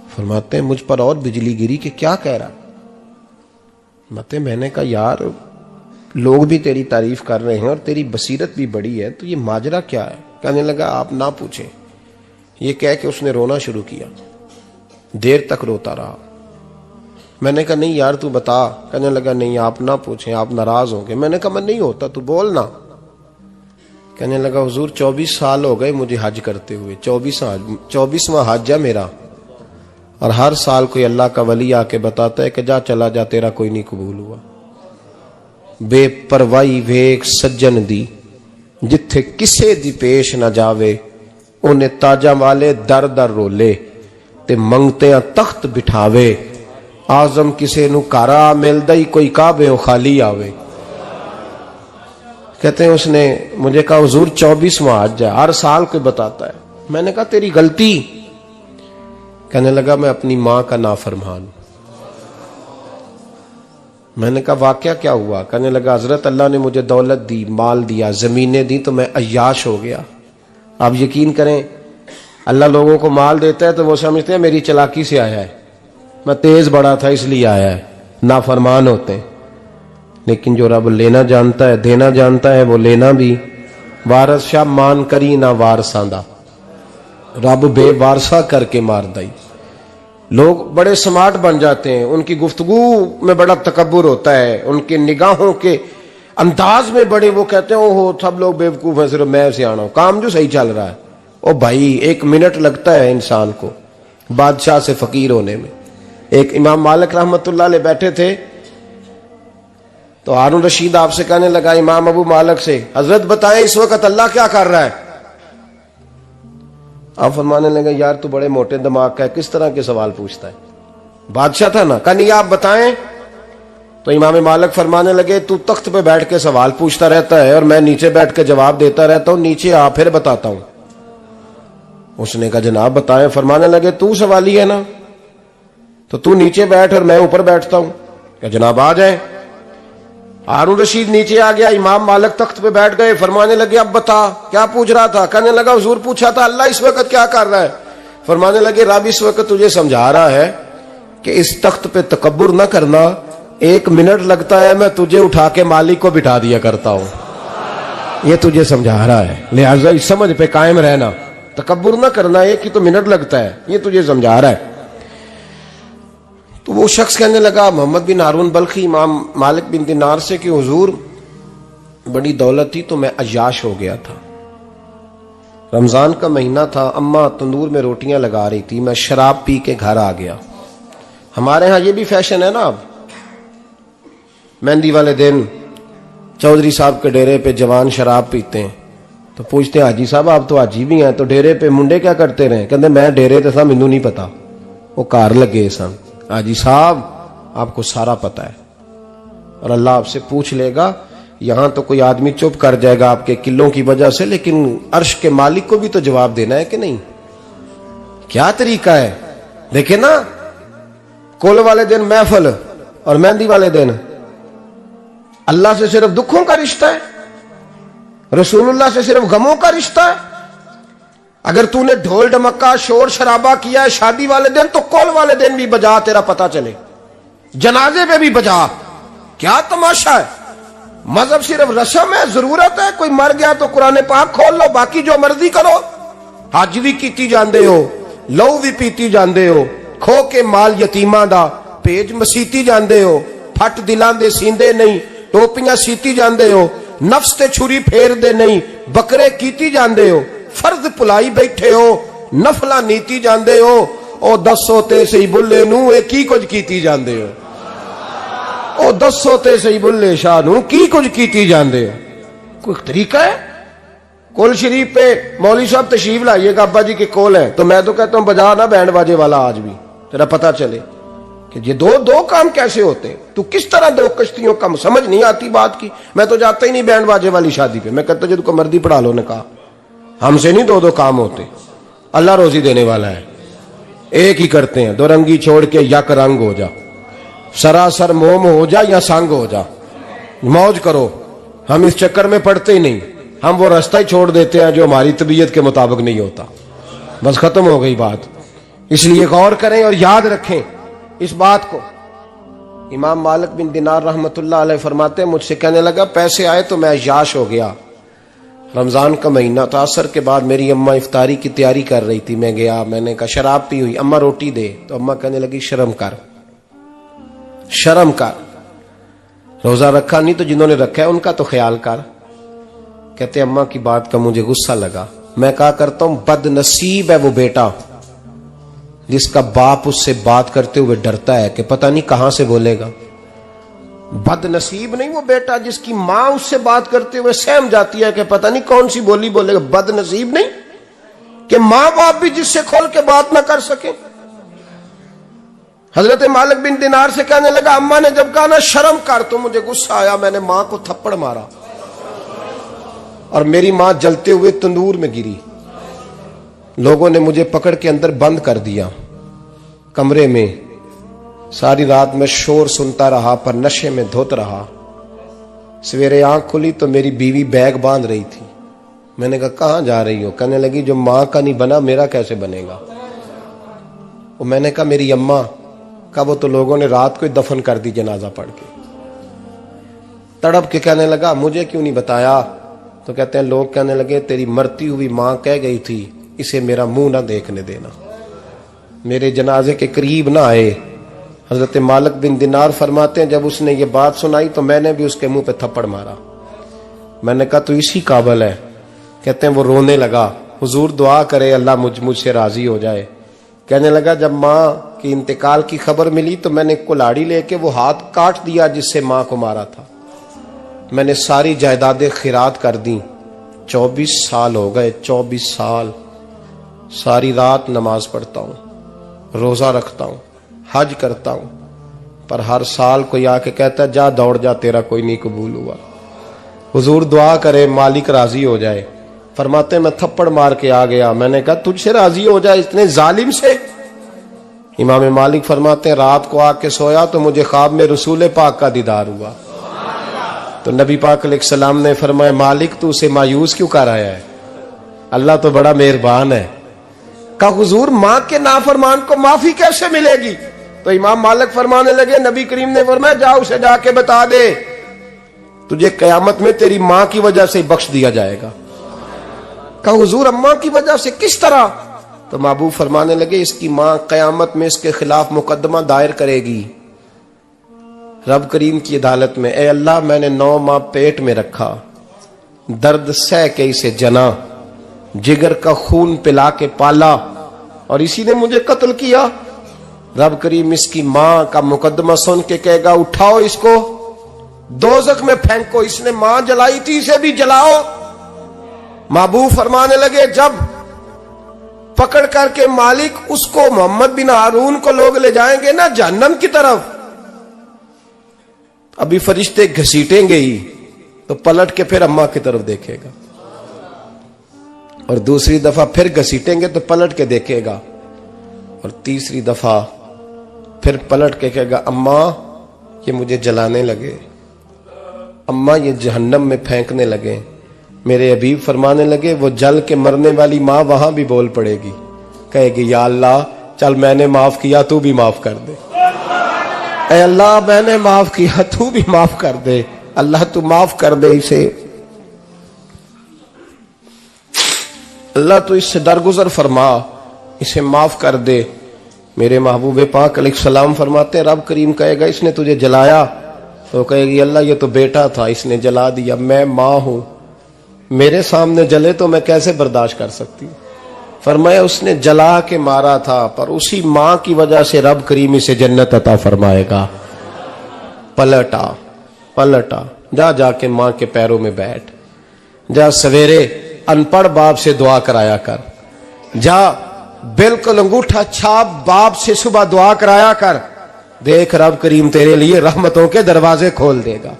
[SPEAKER 1] फरमाते मुझ पर और बिजली गिरी कि क्या कह रहा। फरमाते मैंने कहा यार लोग भी तेरी तारीफ कर रहे हैं और तेरी बसीरत भी बड़ी है, तो ये माजरा क्या है। कहने लगा आप ना पूछें। ये कह के उसने रोना शुरू किया। देर तक रोता रहा। मैंने कहा नहीं यार तू बता। कहने लगा नहीं आप ना पूछें, आप नाराज होंगे। मैंने कहा मैं नहीं होता, तू बोल ना। कहने लगा हुजूर 24 साल हो गए मुझे हज करते हुए, 24वां हज है मेरा, और हर साल कोई अल्लाह का वली आके बताता है कि जा चला जा तेरा कोई नहीं कबूल हुआ। बेपरवाही वेख सज्जन दी जिथे किसे दी पेश ना जावे, उन्हें ताजा वाले दर दर रोले ते मंगते तख्त बिठावे। आजम किसे नु कारा मिलदा ही कोई काबे खाली आवे। कहते हैं उसने मुझे कहा हुजूर 24वां हज है, हर साल कोई बताता है। मैंने कहा तेरी गलती। कहने लगा मैं अपनी मां का नाफरमान। मैंने कहा वाकया क्या हुआ। कहने लगा हजरत अल्लाह ने मुझे दौलत दी, माल दिया, जमीनें दी, तो मैं अय्याश हो गया। आप यकीन करें अल्लाह लोगों को माल देता है तो वो समझते हैं मेरी चालाकी से आया है, मैं तेज बड़ा था इसलिए आया है। नाफरमान होते हैं। लेकिन जो रब लेना जानता है, देना जानता है, वो लेना भी। वारस शाह मान करी ना वारसां दा, रब बेवारसा करके मार दई। लोग बड़े स्मार्ट बन जाते हैं, उनकी गुफ्तगू में बड़ा तकब्बुर होता है, उनके निगाहों के अंदाज में बड़े, वो कहते हैं ओहो सब लोग बेवकूफ हैं, सिर्फ मैं सियाना हूं, काम जो सही चल रहा है। ओ भाई 1 मिनट लगता है इंसान को बादशाह से फकीर होने में। एक इमाम मालिक रहमतुल्लाह अलैह बैठे थे तो हारून रशीद आपसे कहने लगा इमाम अबू मालिक से, हजरत बताएं इस वक्त अल्लाह क्या कर रहा है। आप फरमाने लगे यार तू बड़े मोटे दिमाग का है, किस तरह के सवाल पूछता है। बादशाह था ना, कहा नहीं आप बताएं। तो इमाम मालिक फरमाने लगे तू तख्त पे बैठ के सवाल पूछता रहता है और मैं नीचे बैठ के जवाब देता रहता हूं, नीचे आ फिर बताता हूं। उसने कहा जनाब बताएं। फरमाने लगे तू सवाली है ना, तो तू नीचे बैठ और मैं ऊपर बैठता हूं। क्या जनाब आ जाए। हारून रशीद नीचे आ गया, इमाम मालिक तख्त पे बैठ गए। फरमाने लगे अब बता क्या पूछ रहा था। कहने लगा हुजूर पूछा था अल्लाह इस वक्त क्या कर रहा है। फरमाने लगे रब इस वक्त तुझे समझा रहा है कि इस तख्त पे तकब्बुर न करना, 1 मिनट लगता है मैं तुझे उठा के मालिक को बिठा दिया करता हूं। ये तुझे समझा रहा है, लिहाजा इस समझ पे कायम रहना, तकब्बुर न करना, 1 ही तो मिनट लगता है, ये तुझे समझा रहा है। तो वो शख्स कहने लगा मोहम्मद बिन हारून बल्खी इमाम मालिक बिन दिनार से कि हुजूर बड़ी दौलत थी तो मैं अय्याश हो गया था। रमजान का महीना था, अम्मा तंदूर में रोटियां लगा रही थी, मैं शराब पी के घर आ गया। हमारे यहाँ ये भी फैशन है ना, अब मेहंदी वाले दिन चौधरी साहब के डेरे पे जवान शराब पीते हैं तो पूछते हैं हाजी साहब आप तो हाजी भी हैं, तो डेरे पे मुंडे क्या करते रहे। कहते मैं डेरे तो सा मैनू नहीं पता, वो कार लगे सन। हाजी साहब आपको सारा पता है और अल्लाह आपसे पूछ लेगा। यहां तो कोई आदमी चुप कर जाएगा आपके किलों की वजह से, लेकिन अर्श के मालिक को भी तो जवाब देना है कि नहीं। क्या तरीका है देखे ना, कुल वाले दिन महफिल और मेहंदी वाले दिन अल्लाह से सिर्फ दुखों का रिश्ता है, रसूलुल्लाह से सिर्फ गमों का रिश्ता है। अगर तूने ढोल ढमक्का शोर शराबा किया है शादी वाले दिन तो कौल वाले दिन भी बजा, तेरा पता चले, जनाजे पे भी बजा। क्या तमाशा है। मजहब सिर्फ रस्म है, जरूरत है, कोई मर गया तो कुरान पाक खोल लो, बाकी जो मर्जी करो। हज भी कीती जांदे हो, लहू भी पीती जांदे हो, खो के माल यतीमां दा भेज मसीती जांदे हो, फट दिलां दे सींदे नहीं, टोपियां सीती जांदे हो, नफ्स ते छुरी फेर दे नहीं, बकरे कीती जांदे हो, फर्ज भुलाई बैठे हो, नफला नीति जांदे हो, ओ दसो ते सही बुल्ले नू ये की कुछ कीती जांदे हो, ओ दसो ते सही बुल्ले शाह नू की कुछ कीती जांदे हो। कोई तरीका है? कोल शरीफ पे मौलवी साहब तशरीफ लाइएगा, अब्बा जी के कोल है, तो मैं तो कहता हूं बजा ना बैंड बाजे वाला आज भी, तेरा पता चले कि ये दो दो काम कैसे होते हैं। तू किस तरह दो कश्तियों का, समझ नहीं आती बात की। मैं तो जाता ही नहीं बैंड बाजे वाली शादी पे, मैं कहता जो तुमको मर्दी पढ़ा लो। ने कहा हमसे नहीं दो दो काम होते, अल्लाह रोजी देने वाला है, एक ही करते हैं। दो रंगी छोड़ के यक रंग हो जा, सरासर मोम हो जा या संग हो जा, मौज करो। हम इस चक्कर में पड़ते ही नहीं, हम वो रास्ता ही छोड़ देते हैं जो हमारी तबीयत के मुताबिक नहीं होता। बस खत्म हो गई बात। इसलिए गौर करें और याद रखें इस बात को। इमाम मालिक बिन दिनार रहमतुल्लाह अलैह फरमाते हैं, मुझसे कहने लगा पैसे आए तो मैं याश हो गया। रमजान का महीना था, असर के बाद मेरी अम्मा इफ्तारी की तैयारी कर रही थी। मैं गया, मैंने कहा शराब पी हुई, अम्मा रोटी दे। तो अम्मा कहने लगी शर्म कर, शर्म कर, रोजा रखा नहीं तो जिन्होंने रखा है उनका तो ख्याल कर। कहते अम्मा की बात का मुझे गुस्सा लगा। मैं कहा करता हूं बदनसीब है वो बेटा जिसका बाप उससे बात करते हुए डरता है कि पता नहीं कहां से बोलेगा। बदनसीब नहीं वो बेटा जिसकी मां उससे बात करते हुए सहम जाती है कि पता नहीं कौन सी बोली बोलेगा। बदनसीब नहीं कि मां बाप भी जिससे खोल के बात ना कर सके। हजरत मालिक बिन दिनार से कहने लगा, अम्मा ने जब कहा ना शर्म कर, तो मुझे गुस्सा आया, मैंने मां को थप्पड़ मारा और मेरी मां जलते हुए तंदूर में गिरी। लोगों ने मुझे पकड़ के अंदर बंद कर दिया कमरे में। सारी रात मैं शोर सुनता रहा पर नशे में धुत रहा। सवेरे आंख खुली तो मेरी बीवी बैग बांध रही थी। मैंने कहा कहां जा रही हो? कहने लगी जो मां का नहीं बना मेरा कैसे बनेगा। वो मैंने कहा मेरी अम्मा का, वो तो लोगों ने रात को ही दफन कर दी जनाजा पढ़ के। तड़प के कहने लगा मुझे क्यों नहीं बताया? तो कहते हैं लोग कहने लगे तेरी मरती हुई मां कह गई थी इसे मेरा मुंह ना देखने देना, मेरे जनाजे के करीब ना आए। हजरत मालिक बिन दिनार फरमाते हैं जब उसने ये बात सुनाई तो मैंने भी उसके मुंह पे थप्पड़ मारा। मैंने कहा तू इसी काबिल है। कहते हैं वो रोने लगा, हुजूर दुआ करे अल्लाह मुझसे राजी हो जाए। कहने लगा जब मां की इंतकाल की खबर मिली तो मैंने कुल्हाड़ी लेके वो हाथ काट दिया जिससे मां को मारा था। मैंने सारी जायदादें खिरात कर दी। 24 साल हो गए, 24 साल। सारी रात नमाज पढ़ता हूं, रोजा रखता हूं, हज करता हूं, पर हर साल कोई आके कहता है जा दौड़ जा तेरा कोई नहीं कबूल हुआ। हुजूर दुआ करे मालिक राजी हो जाए। फरमाते मैं थप्पड़ मार के आ गया। मैंने कहा तुझसे राजी हो जाए इतने जालिम से? इमाम मालिक फरमाते हैं रात को आके सोया तो मुझे ख्वाब में रसूल पाक का दीदार हुआ। तो नबी पाक अलैहिस्सलाम ने फरमाया मालिक तू उसे मायूस क्यों कर आया है? अल्लाह तो बड़ा मेहरबान है। कहा हुजूर मां के नाफरमान को माफी कैसे मिलेगी? तो इमाम मालिक फरमाने लगे नबी करीम ने फरमाया जा उसे जाके बता दे तुझे कयामत में तेरी मां की वजह से बख्श दिया जाएगा। कहा हुजूर अम्मा की वजह से किस तरह? तो महबूब फरमाने लगे इसकी मां कयामत में इसके खिलाफ मुकदमा दायर करेगी रब करीम की अदालत में। ए अल्लाह मैंने 9 माह पेट में रखा, दर्द सह के इसे जना, जिगर का खून पिला के पाला और इसी ने मुझे कत्ल किया। रब करीम इसकी मां का मुकदमा सुन के कहेगा उठाओ इसको दोजख में फेंको, इसने मां जलाई थी इसे भी जलाओ। महबूब फरमाने लगे जब पकड़ करके मालिक उसको मोहम्मद बिन हारून को लोग ले जाएंगे ना जहन्नम की तरफ, अभी फरिश्ते घसीटेंगे ही तो पलट के फिर अम्मा की तरफ देखेगा और दूसरी दफा फिर घसीटेंगे तो पलट के देखेगा और तीसरी दफा फिर पलट के कहेगा अम्मा ये मुझे जलाने लगे, अम्मा ये जहन्नम में फेंकने लगे। मेरे हबीब फरमाने लगे वो जल के मरने वाली मां वहां भी बोल पड़ेगी, कहेगी या अल्लाह चल मैंने माफ किया तू भी माफ कर दे। ऐ अल्लाह मैंने माफ किया तू भी माफ कर दे, अल्लाह तू माफ कर दे इसे, अल्लाह तू इससे दरगुजर फरमा, इसे माफ कर दे। मेरे महबूब पाक अलैहिस्सलाम फरमाते रब करीम कहेगा इसने तुझे जलाया, तो कहेगी अल्लाह ये तो बेटा था इसने जला दिया, मैं मां हूं, मेरे सामने जले तो मैं कैसे बर्दाश्त कर सकती हूं। फरमाया उसने जला के मारा था, पर उसी मां की वजह से रब करीम इसे जन्नत अता फरमाएगा। पलटा पलटा, जा जाके मां के पैरों में बैठ, जा सवेरे अनपढ़ बाप से दुआ कराया कर, जा बिल्कुल अंगूठा छाप बाप से सुबह दुआ कराया कर, देख रब करीम तेरे लिए रहमतों के दरवाजे खोल देगा।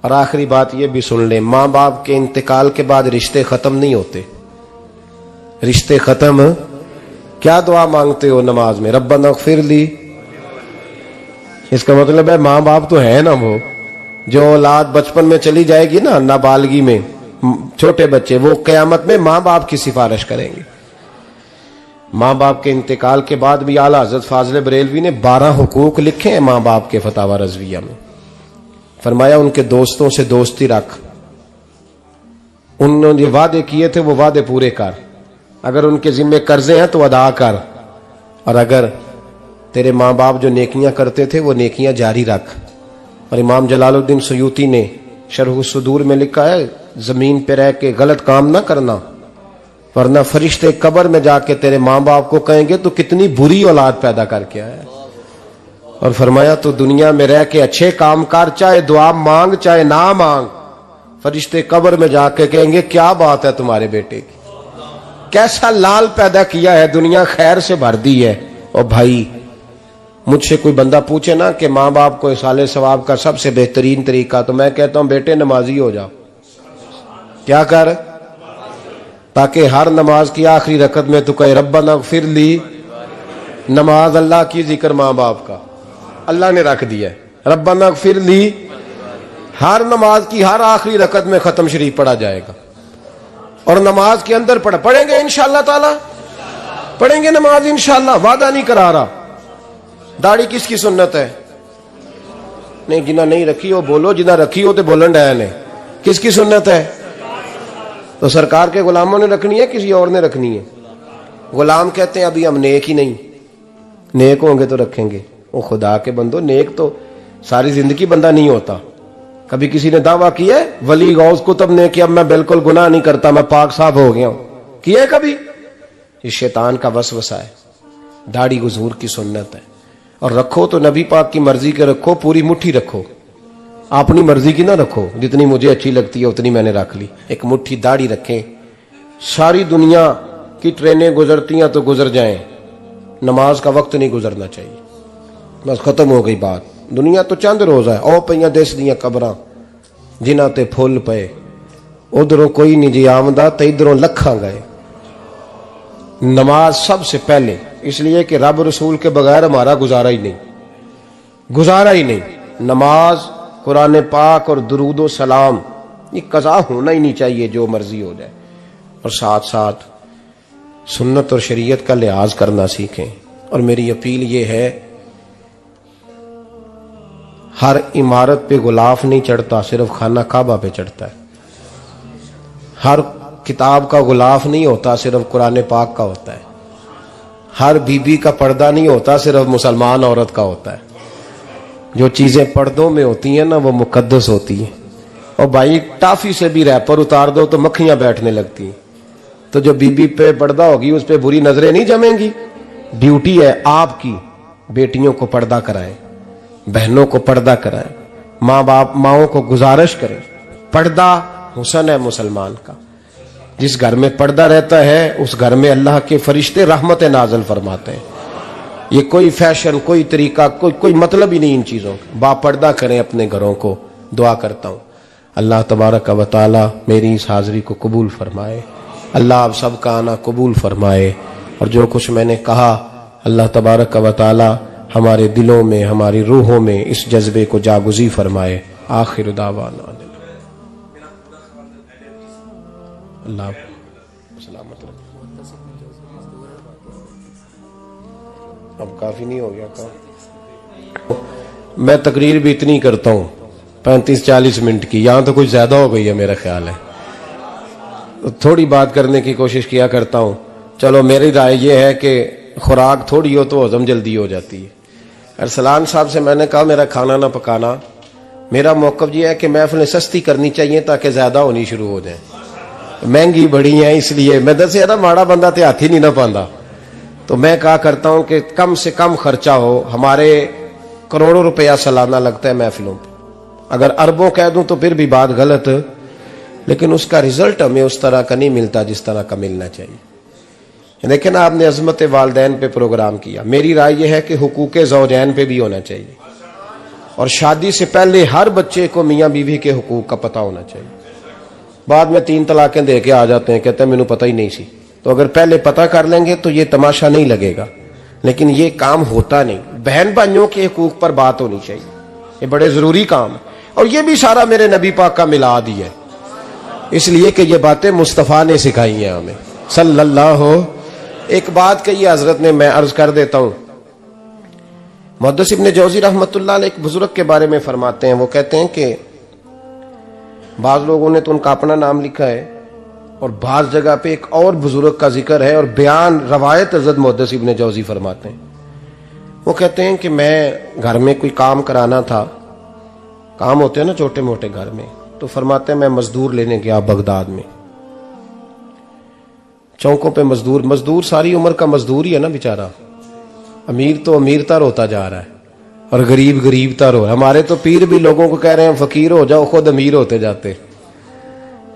[SPEAKER 1] और आखिरी बात ये भी सुन ले, मां बाप के इंतकाल के बाद रिश्ते खत्म नहीं होते। रिश्ते खत्म, क्या दुआ मांगते हो नमाज में? रब्बना इग़फिरली। इसका मतलब है मां बाप तो है ना, वो जो औलाद बचपन में चली जाएगी ना, नाबालगी में, छोटे बच्चे, वो कयामत में मां बाप की सिफारिश करेंगे। मां बाप के इंतकाल के बाद भी आला हज़रत फाज़िल बरेलवी ने 12 हुकूक लिखे हैं मां बाप के फतावा रज़विया में। फरमाया उनके दोस्तों से दोस्ती रख, उन्होंने जो वादे किए थे वो वादे पूरे कर, अगर उनके जिम्मे कर्जे हैं तो अदा कर, और अगर तेरे माँ बाप जो नेकियां करते थे वो नेकियां जारी रख। और इमाम जलालुद्दीन सयूती ने शरह सुदूर में लिखा है, जमीन पे रह के गलत काम ना करना, वरना फरिश्ते कब्र में जाके तेरे माँ बाप को कहेंगे तो कितनी बुरी औलाद पैदा करके आया। और फरमाया तो दुनिया में रह के अच्छे काम कर, चाहे दुआ मांग चाहे ना मांग, फरिश्ते कब्र में जाके कहेंगे क्या बात है तुम्हारे बेटे की, कैसा लाल पैदा किया है, दुनिया खैर से भर दी है। और भाई मुझसे कोई बंदा पूछे ना कि माँ बाप को इसाले सवाब का सबसे बेहतरीन तरीका, तो मैं कहता हूं बेटे नमाजी हो जाओ। क्या कर, ताकि हर नमाज की आखिरी रकत में तू कहे रब्बना इग़फिरली। नमाज अल्लाह की, जिक्र माँ बाप का, अल्लाह ने रख दिया है। रब्बना इग़फिरली हर नमाज की हर आखिरी रकत में खत्म शरीफ पढ़ा जाएगा। और नमाज के अंदर पढ़ेंगे इंशाअल्लाह ताला, पढ़ेंगे नमाज इंशाअल्लाह, वादा नहीं करा रहा। दाढ़ी किसकी सुन्नत है? नहीं, जिना नहीं रखी हो बोलो, जिना रखी हो तो बोलन डया ने। किसकी सुन्नत है? तो सरकार के गुलामों ने रखनी है, किसी और ने रखनी है? गुलाम कहते हैं अभी हम नेक ही नहीं, नेक होंगे तो रखेंगे। वो खुदा के बंदो, नेक तो सारी जिंदगी बंदा नहीं होता। कभी किसी ने दावा किया है वली गौस कुतुब ने कि अब मैं बिल्कुल गुनाह नहीं करता, मैं पाक साफ हो गया हूं? किया है कभी? ये शैतान का वसवसा है। दाढ़ी हुजूर की सुन्नत है, और रखो तो नबी पाक की मर्जी के रखो, पूरी मुट्ठी रखो, अपनी मर्जी की ना रखो। जितनी मुझे अच्छी लगती है उतनी मैंने रख ली। एक मुट्ठी दाढ़ी रखें, सारी दुनिया की ट्रेनें गुजरती हैं तो गुजर जाएं, नमाज का वक्त नहीं गुजरना चाहिए। बस खत्म हो गई बात। दुनिया तो चंद रोज है, ओ पईयां देश दियां कबरां जिन्हां ते फुल पे, उधरों कोई नहीं जी आमदा ते इधरों लखां गए। नमाज सबसे पहले, इसलिए कि रब रसूल के बगैर हमारा गुजारा ही नहीं, गुजारा ही नहीं। नमाज, कुरान पाक और दुरूद व सलाम, ये कज़ा होना ही नहीं चाहिए, जो मर्जी हो जाए। और साथ साथ सुन्नत और शरीयत का लिहाज करना सीखें। और मेरी अपील ये है, हर इमारत पे गुलाफ नहीं चढ़ता, सिर्फ खाना काबा पे चढ़ता है। हर किताब का गुलाफ नहीं होता, सिर्फ कुरान पाक का होता है। हर बीबी का पर्दा नहीं होता, सिर्फ मुसलमान औरत का होता है। जो चीजें पर्दों में होती हैं ना, वो मुकद्दस होती हैं। और भाई टाफी से भी रैपर उतार दो तो मक्खियां बैठने लगती हैं। तो जो बीबी पे पर्दा होगी उस पर बुरी नजरें नहीं जमेंगी। ड्यूटी है आपकी, बेटियों को पर्दा कराएं, बहनों को पर्दा कराएं, माँ बाप माओं को गुजारिश करें। पर्दा हुस्न है मुसलमान का। जिस घर में पर्दा रहता है उस घर में अल्लाह के फरिश्ते रहमत नाज़िल फरमाते हैं। ये कोई फैशन, कोई तरीका, कोई मतलब ही नहीं इन चीजों का। बापर्दा करें अपने घरों को। दुआ करता हूँ अल्लाह तबारक व तआला मेरी इस हाजिरी को कबूल फरमाए। अल्लाह आप सबका आना कबूल फरमाए। और जो कुछ मैंने कहा अल्लाह तबारक व तआला हमारे दिलों में, हमारी रूहों में इस जज्बे को जागुज़ी फरमाए। आखिर दावाना अल्लाह सलामत रखे। अब काफी नहीं हो गया काम? मैं तकरीर भी इतनी करता हूँ 35-40 मिनट की, यहां तो कुछ ज्यादा हो गई है मेरा ख्याल है। तो थोड़ी बात करने की कोशिश किया करता हूँ। चलो मेरी राय यह है कि खुराक थोड़ी हो तो हजम जल्दी हो जाती है। अरसलान साहब से मैंने कहा मेरा खाना ना पकाना। मेरा मौक़िफ़ ये है कि महफ़िलें सस्ती करनी चाहिए ताकि ज्यादा होनी शुरू हो जाए। महंगी बड़ी है, इसलिए मैं दस ना माड़ा बंदा ते हाथ ही नहीं ना पाता। तो मैं कहा करता हूं कि कम से कम खर्चा हो। हमारे करोड़ों रुपया सालाना लगता है महफिलों पर, अगर अरबों कह दूं तो फिर भी बात गलत, लेकिन उसका रिजल्ट हमें उस तरह का नहीं मिलता जिस तरह का मिलना चाहिए। लेकिन आपने अजमत वालदैन पे प्रोग्राम किया, मेरी राय यह है कि हुकूक ज़ौजैन पे भी होना चाहिए, और शादी से पहले हर बच्चे को मियाँ बीवी के हुकूक का पता होना चाहिए। बाद में 3 तलाकें दे के आ जाते हैं, कहते हैं मैंने पता ही नहीं सी। तो अगर पहले पता कर लेंगे तो ये तमाशा नहीं लगेगा, लेकिन ये काम होता नहीं। बहन भाइयों के हुकूक पर बात होनी चाहिए, ये बड़े जरूरी काम है। और ये भी सारा मेरे नबी पाक का मिलाद ही है, इसलिए कि ये बातें मुस्तफ़ा ने सिखाई हैं हमें सल्लल्लाहु। एक बात कही हजरत ने, मैं अर्ज कर देता हूं। मुहद्दिस इब्न जौज़ी रहमतुल्लाह अलैह एक बुजुर्ग के बारे में फरमाते हैं, वो कहते हैं कि बाज लोगों ने तो उनका अपना नाम लिखा है, और बाज जगह पे एक और बुजुर्ग का जिक्र है, और बयान रवायत हज़रत मुहद्दिस इब्न जौज़ी फरमाते हैं। वो कहते हैं कि मैं घर में कोई काम कराना था, काम होते हैं ना छोटे मोटे घर में, तो फरमाते हैं मैं मजदूर लेने गया बगदाद में। चौकों पे मजदूर सारी उम्र का मजदूर ही है ना बेचारा। अमीर तो अमीरतर होता जा रहा है और गरीब गरीबतर हो रहा है। हमारे तो पीर भी लोगों को कह रहे हैं फकीर हो जाओ, खुद अमीर होते जाते,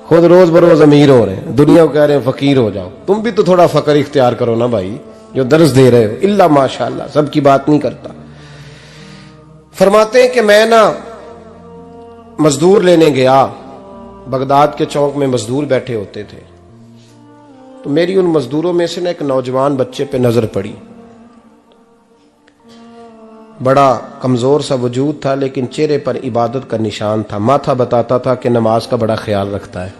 [SPEAKER 1] खुद रोज बरोज अमीर हो रहे हैं। दुनिया को कह रहे हैं फकीर हो जाओ, तुम भी तो थोड़ा फकर इख्तियार करो ना भाई, जो दर्ज दे रहे हो। इल्ला माशाअल्लाह, सबकी बात नहीं करता। फरमाते हैं कि मैं ना मजदूर लेने गया, बगदाद के चौक में मजदूर बैठे होते थे, तो मेरी उन मजदूरों में से ना एक नौजवान बच्चे पे नजर पड़ी। बड़ा कमजोर सा वजूद था, लेकिन चेहरे पर इबादत का निशान था। माथा बताता था कि नमाज का बड़ा ख्याल रखता है।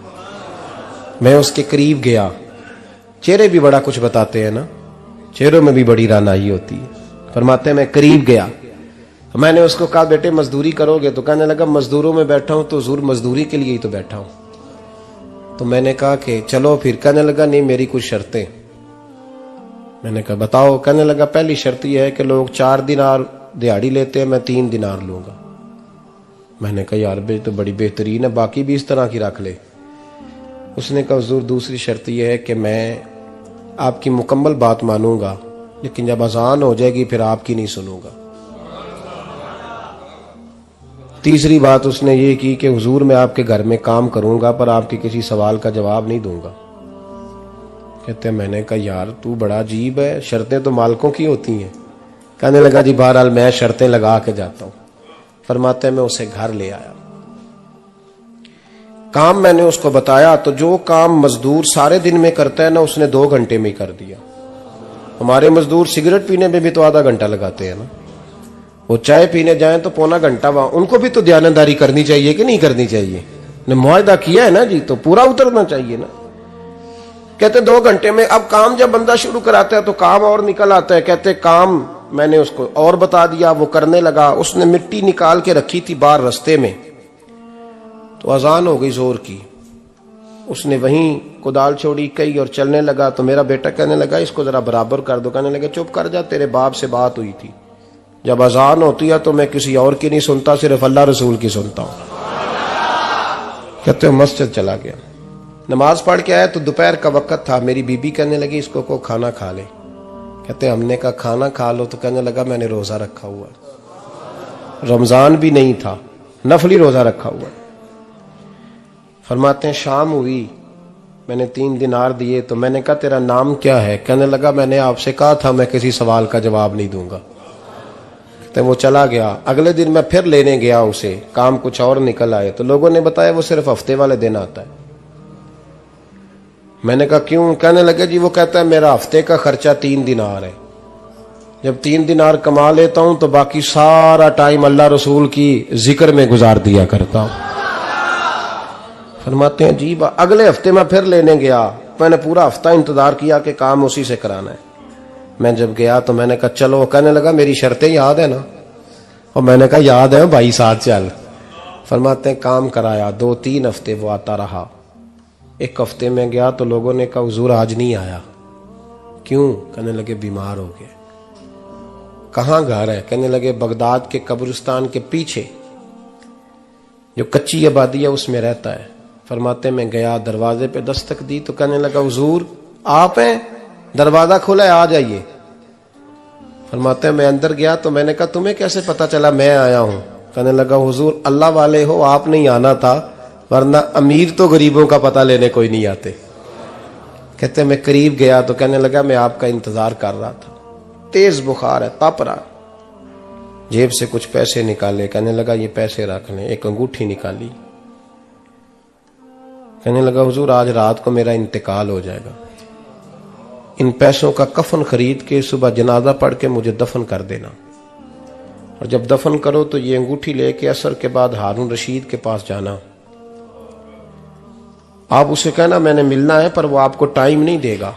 [SPEAKER 1] मैं उसके करीब गया, चेहरे भी बड़ा कुछ बताते हैं ना, चेहरों में भी बड़ी रानाई होती है। फरमाते हैं मैं करीब गया, मैंने उसको कहा बेटे मजदूरी करोगे? तो कहने लगा मजदूरों में बैठा हूं तो हुजूर मजदूरी के लिए ही तो बैठा हूं। तो मैंने कहा कि चलो फिर। कहने लगा नहीं मेरी कुछ शर्तें। मैंने कहा बताओ? कहने लगा पहली शर्त यह है कि लोग 4 दिनार दिहाड़ी लेते हैं, मैं 3 दिनार लूंगा। मैंने कहा यार बे तो बड़ी बेहतरीन है, बाकी भी इस तरह की रख ले। उसने कहा हुजूर दूसरी शर्त यह है कि मैं आपकी मुकम्मल बात मानूंगा, लेकिन जब अजान हो जाएगी फिर आपकी नहीं सुनूंगा। तीसरी बात उसने ये की कि हुजूर मैं आपके घर में काम करूंगा पर आपके किसी सवाल का जवाब नहीं दूंगा। कहते हैं मैंने कहा यार तू बड़ा अजीब है, शर्तें तो मालिकों की होती हैं। कहने लगा जी बहरहाल मैं शर्तें लगा के जाता हूं। फरमाते हैं मैं उसे घर ले आया, काम मैंने उसको बताया, तो जो काम मजदूर सारे दिन में करता है ना उसने 2 घंटे में कर दिया। हमारे मजदूर सिगरेट पीने में भी तो आधा घंटा लगाते हैं ना, वो चाय पीने जाएं तो पौना घंटा वहां। उनको भी तो दयानतदारी करनी चाहिए कि नहीं करनी चाहिए? ने मुआहदा किया है ना जी, तो पूरा उतरना चाहिए ना। कहते 2 घंटे में। अब काम जब बंदा शुरू कराता है तो काम और निकल आता है। कहते काम मैंने उसको और बता दिया, वो करने लगा। उसने मिट्टी निकाल के रखी थी बाहर रास्ते में, तो अजान हो गई जोर की। उसने वहीं कुदाल छोड़ी कई और चलने लगा। तो मेरा बेटा कहने लगा इसको जरा बराबर कर दो। कहने लगा चुप कर जा, तेरे बाप से बात हुई थी, जब अजान होती है तो मैं किसी और की नहीं सुनता, सिर्फ अल्लाह रसूल की सुनता हूं। कहते हो मस्जिद चला गया, नमाज पढ़ के आया तो दोपहर का वक्त था। मेरी बीबी कहने लगी इसको को खाना खा ले। कहते हमने कहा खाना खा लो, तो कहने लगा मैंने रोजा रखा हुआ, रमजान भी नहीं था, नफली रोजा रखा हुआ। फरमाते हैं शाम हुई, मैंने 3 दिनार दिए। तो मैंने कहा तेरा नाम क्या है? कहने लगा मैंने आपसे कहा था मैं किसी सवाल का जवाब नहीं दूंगा। तो वो चला गया। अगले दिन मैं फिर लेने गया उसे, काम कुछ और निकल आए। तो लोगों ने बताया वो सिर्फ हफ्ते वाले दिन आता है। मैंने कहा क्यों? कहने लगे जी वो कहता है मेरा हफ्ते का खर्चा 3 दिनार है, जब 3 दिनार कमा लेता हूं तो बाकी सारा टाइम अल्लाह रसूल की जिक्र में गुजार दिया करता हूं। फरमाते हैं जी अगले हफ्ते मैं फिर लेने गया, मैंने पूरा हफ्ता इंतजार किया कि काम उसी से कराना है। मैं जब गया तो मैंने कहा चलो। कहने लगा मेरी शर्तें याद है ना? और मैंने कहा याद है भाई, साथ चल। फरमाते हैं काम कराया, 2-3 हफ्ते वो आता रहा। 1 हफ्ते में गया तो लोगों ने कहा हुजूर आज नहीं आया। क्यों? कहने लगे बीमार हो गए। कहाँ घर है? कहने लगे बगदाद के कब्रिस्तान के पीछे जो कच्ची आबादी है उसमें रहता है। फरमाते मैं गया, दरवाजे पे दस्तक दी तो कहने लगा हुजूर आप हैं? दरवाजा खुला है, आ जाइए। फरमाते मैं अंदर गया तो मैंने कहा तुम्हें कैसे पता चला मैं आया हूं? कहने लगा हुजूर अल्लाह वाले हो, आप नहीं आना था, वरना अमीर तो गरीबों का पता लेने कोई नहीं आते। कहते मैं करीब गया तो कहने लगा मैं आपका इंतजार कर रहा था, तेज बुखार है, तप रहा। जेब से कुछ पैसे निकाले, कहने लगा ये पैसे रख लें। एक अंगूठी निकाली, कहने लगा हुजूर आज रात को मेरा इंतकाल हो जाएगा, इन पैसों का कफन खरीद के सुबह जनाजा पढ़ के मुझे दफन कर देना, और जब दफन करो तो ये अंगूठी लेके असर के बाद हारून रशीद के पास जाना। आप उसे कहना मैंने मिलना है, पर वो आपको टाइम नहीं देगा।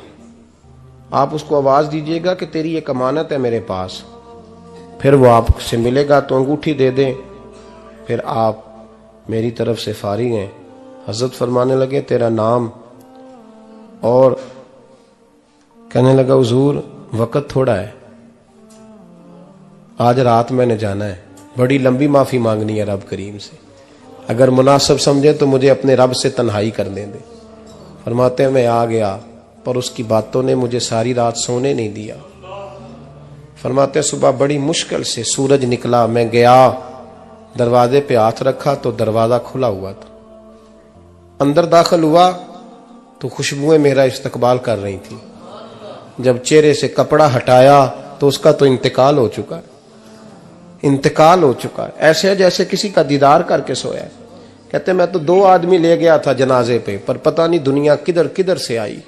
[SPEAKER 1] आप उसको आवाज दीजिएगा कि तेरी एक अमानत है मेरे पास, फिर वो आपसे मिलेगा तो अंगूठी दे दें, फिर आप मेरी तरफ से फारिग हैं। हजरत फरमाने लगे तेरा नाम? और कहने लगा हुजूर वक्त थोड़ा है, आज रात मैंने जाना है, बड़ी लंबी माफी मांगनी है रब करीम से, अगर मुनासिब समझे तो मुझे अपने रब से तन्हाई करने दे। फरमाते हैं मैं आ गया, पर उसकी बातों ने मुझे सारी रात सोने नहीं दिया। फरमाते सुबह बड़ी मुश्किल से सूरज निकला, मैं गया, दरवाजे पे हाथ रखा तो दरवाजा खुला हुआ था। अंदर दाखिल हुआ तो खुशबुएं मेरा इस्तकबाल कर रही थी। जब चेहरे से कपड़ा हटाया तो उसका तो इंतकाल हो चुका है, इंतकाल हो चुका है, ऐसे है जैसे किसी का दीदार करके सोया है। कहते मैं तो 2 आदमी ले गया था जनाजे पे, पर पता नहीं दुनिया किधर किधर से आई,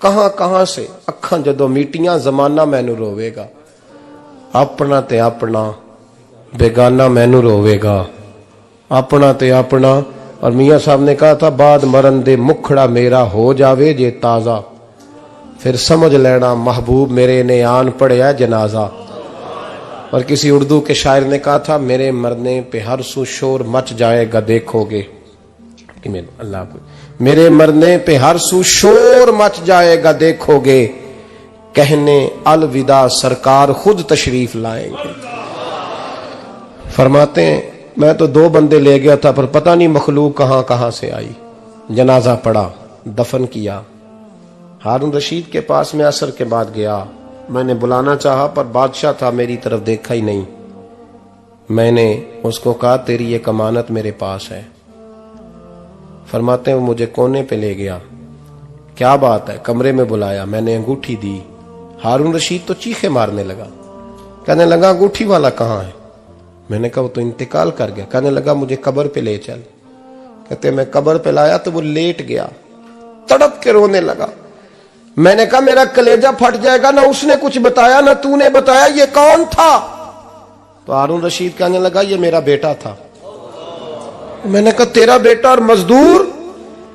[SPEAKER 1] कहां कहां से। अखां जदों मीटियां जमाना मैनू रोवेगा, अपना ते अपना बेगाना मैनू रोवेगा, अपना ते अपना। और मियां साहब ने कहा था बाद मरन दे मुखड़ा मेरा हो जावे जे ताजा, फिर समझ लेना महबूब मेरे ने आन पड़िया जनाजा। और किसी उर्दू के शायर ने कहा था मेरे मरने पे हर सू शोर मच जाएगा देखोगे, अल्लाह मेरे मरने पे हर सू शोर मच जाएगा देखोगे, कहने अलविदा सरकार खुद तशरीफ लाएंगे। फरमाते हैं मैं तो 2 बंदे ले गया था, पर पता नहीं मखलूक कहां कहां से आई। जनाजा पड़ा, दफन किया। हारून रशीद के पास में असर के बाद गया, मैंने बुलाना चाहा पर बादशाह था, मेरी तरफ देखा ही नहीं। मैंने उसको कहा तेरी एक अमानत मेरे पास है। फरमाते हैं वो मुझे कोने पे ले गया, क्या बात है, कमरे में बुलाया, मैंने अंगूठी दी। हारून रशीद तो चीखे मारने लगा, कहने लगा अंगूठी वाला कहाँ है? मैंने कहा वो तो इंतकाल कर गया। कहने लगा मुझे कब्र पे ले चल। कहते मैं कब्र पे लाया तो वो लेट गया, तड़प के रोने लगा। मैंने कहा मेरा कलेजा फट जाएगा, ना उसने कुछ बताया ना तूने बताया, ये कौन था? तो हारून रशीद कहने लगा ये मेरा बेटा था। मैंने कहा तेरा बेटा और मजदूर?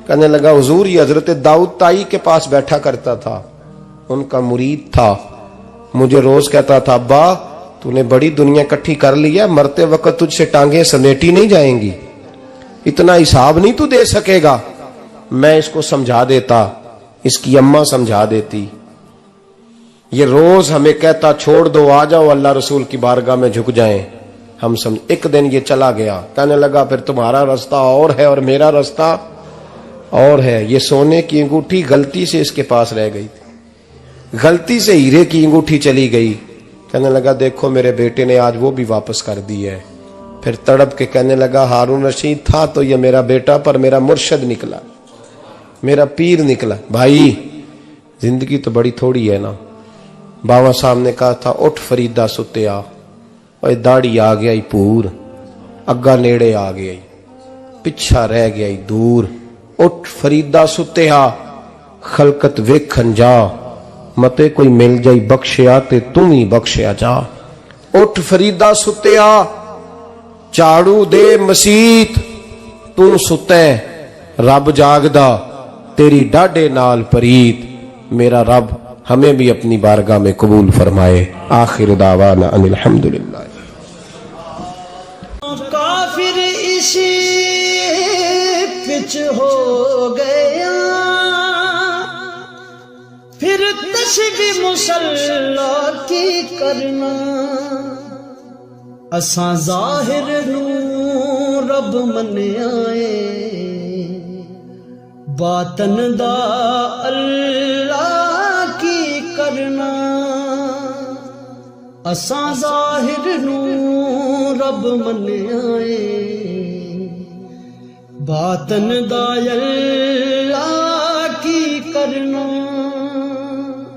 [SPEAKER 1] कहने लगा हुजूर ये हजरत दाऊद ताई के पास बैठा करता था, उनका मुरीद था, मुझे रोज कहता था अब्बा तूने बड़ी दुनिया इकट्ठी कर ली है, मरते वक्त तुझसे टांगे समेटी नहीं जाएंगी, इतना हिसाब नहीं तू दे सकेगा। मैं इसको समझा देता, इसकी अम्मा समझा देती। ये रोज हमें कहता छोड़ दो, आ जाओ अल्लाह रसूल की बारगाह में झुक जाएं, हम समझ। एक दिन ये चला गया, कहने लगा फिर तुम्हारा रास्ता और है और मेरा रास्ता और है। ये सोने की अंगूठी गलती से इसके पास रह गई थी, गलती से हीरे की अंगूठी चली गई। कहने लगा देखो मेरे बेटे ने आज वो भी वापस कर दी है। फिर तड़प के कहने लगा हारून रशीद था तो ये मेरा बेटा, पर मेरा मुर्शद निकला, मेरा पीर निकला। भाई जिंदगी तो बड़ी थोड़ी है ना। बाबा साहब ने कहा था उठ फरीदा सुत्या, और दाढ़ी आ गया पूर, अग्गा नेड़े आ गया, पिछा रह गया दूर। उठ फरीदा सुत्या खलकत वेखन जा, मते कोई मिल जाई बख्शिया ते तू ही बख्शिया जा। उठ फरीदा सुत्या झाड़ू दे मसीत, तू सुते रब जागदा तेरी डाडे नाल परीत। मेरा रब हमें भी अपनी बारगाह में कबूल फरमाए। आखिर दावाना अनिल हम्दुलिल्लाह।
[SPEAKER 2] काफिर इसी पिच हो गया, फिर तशबी मुसल्ला की करना, असा जाहिर नू रब मन आए, बातन दा अल्लाह की करना असां ज़ाहिर नू रब मन्निया है बातन दा अल्लाह की करना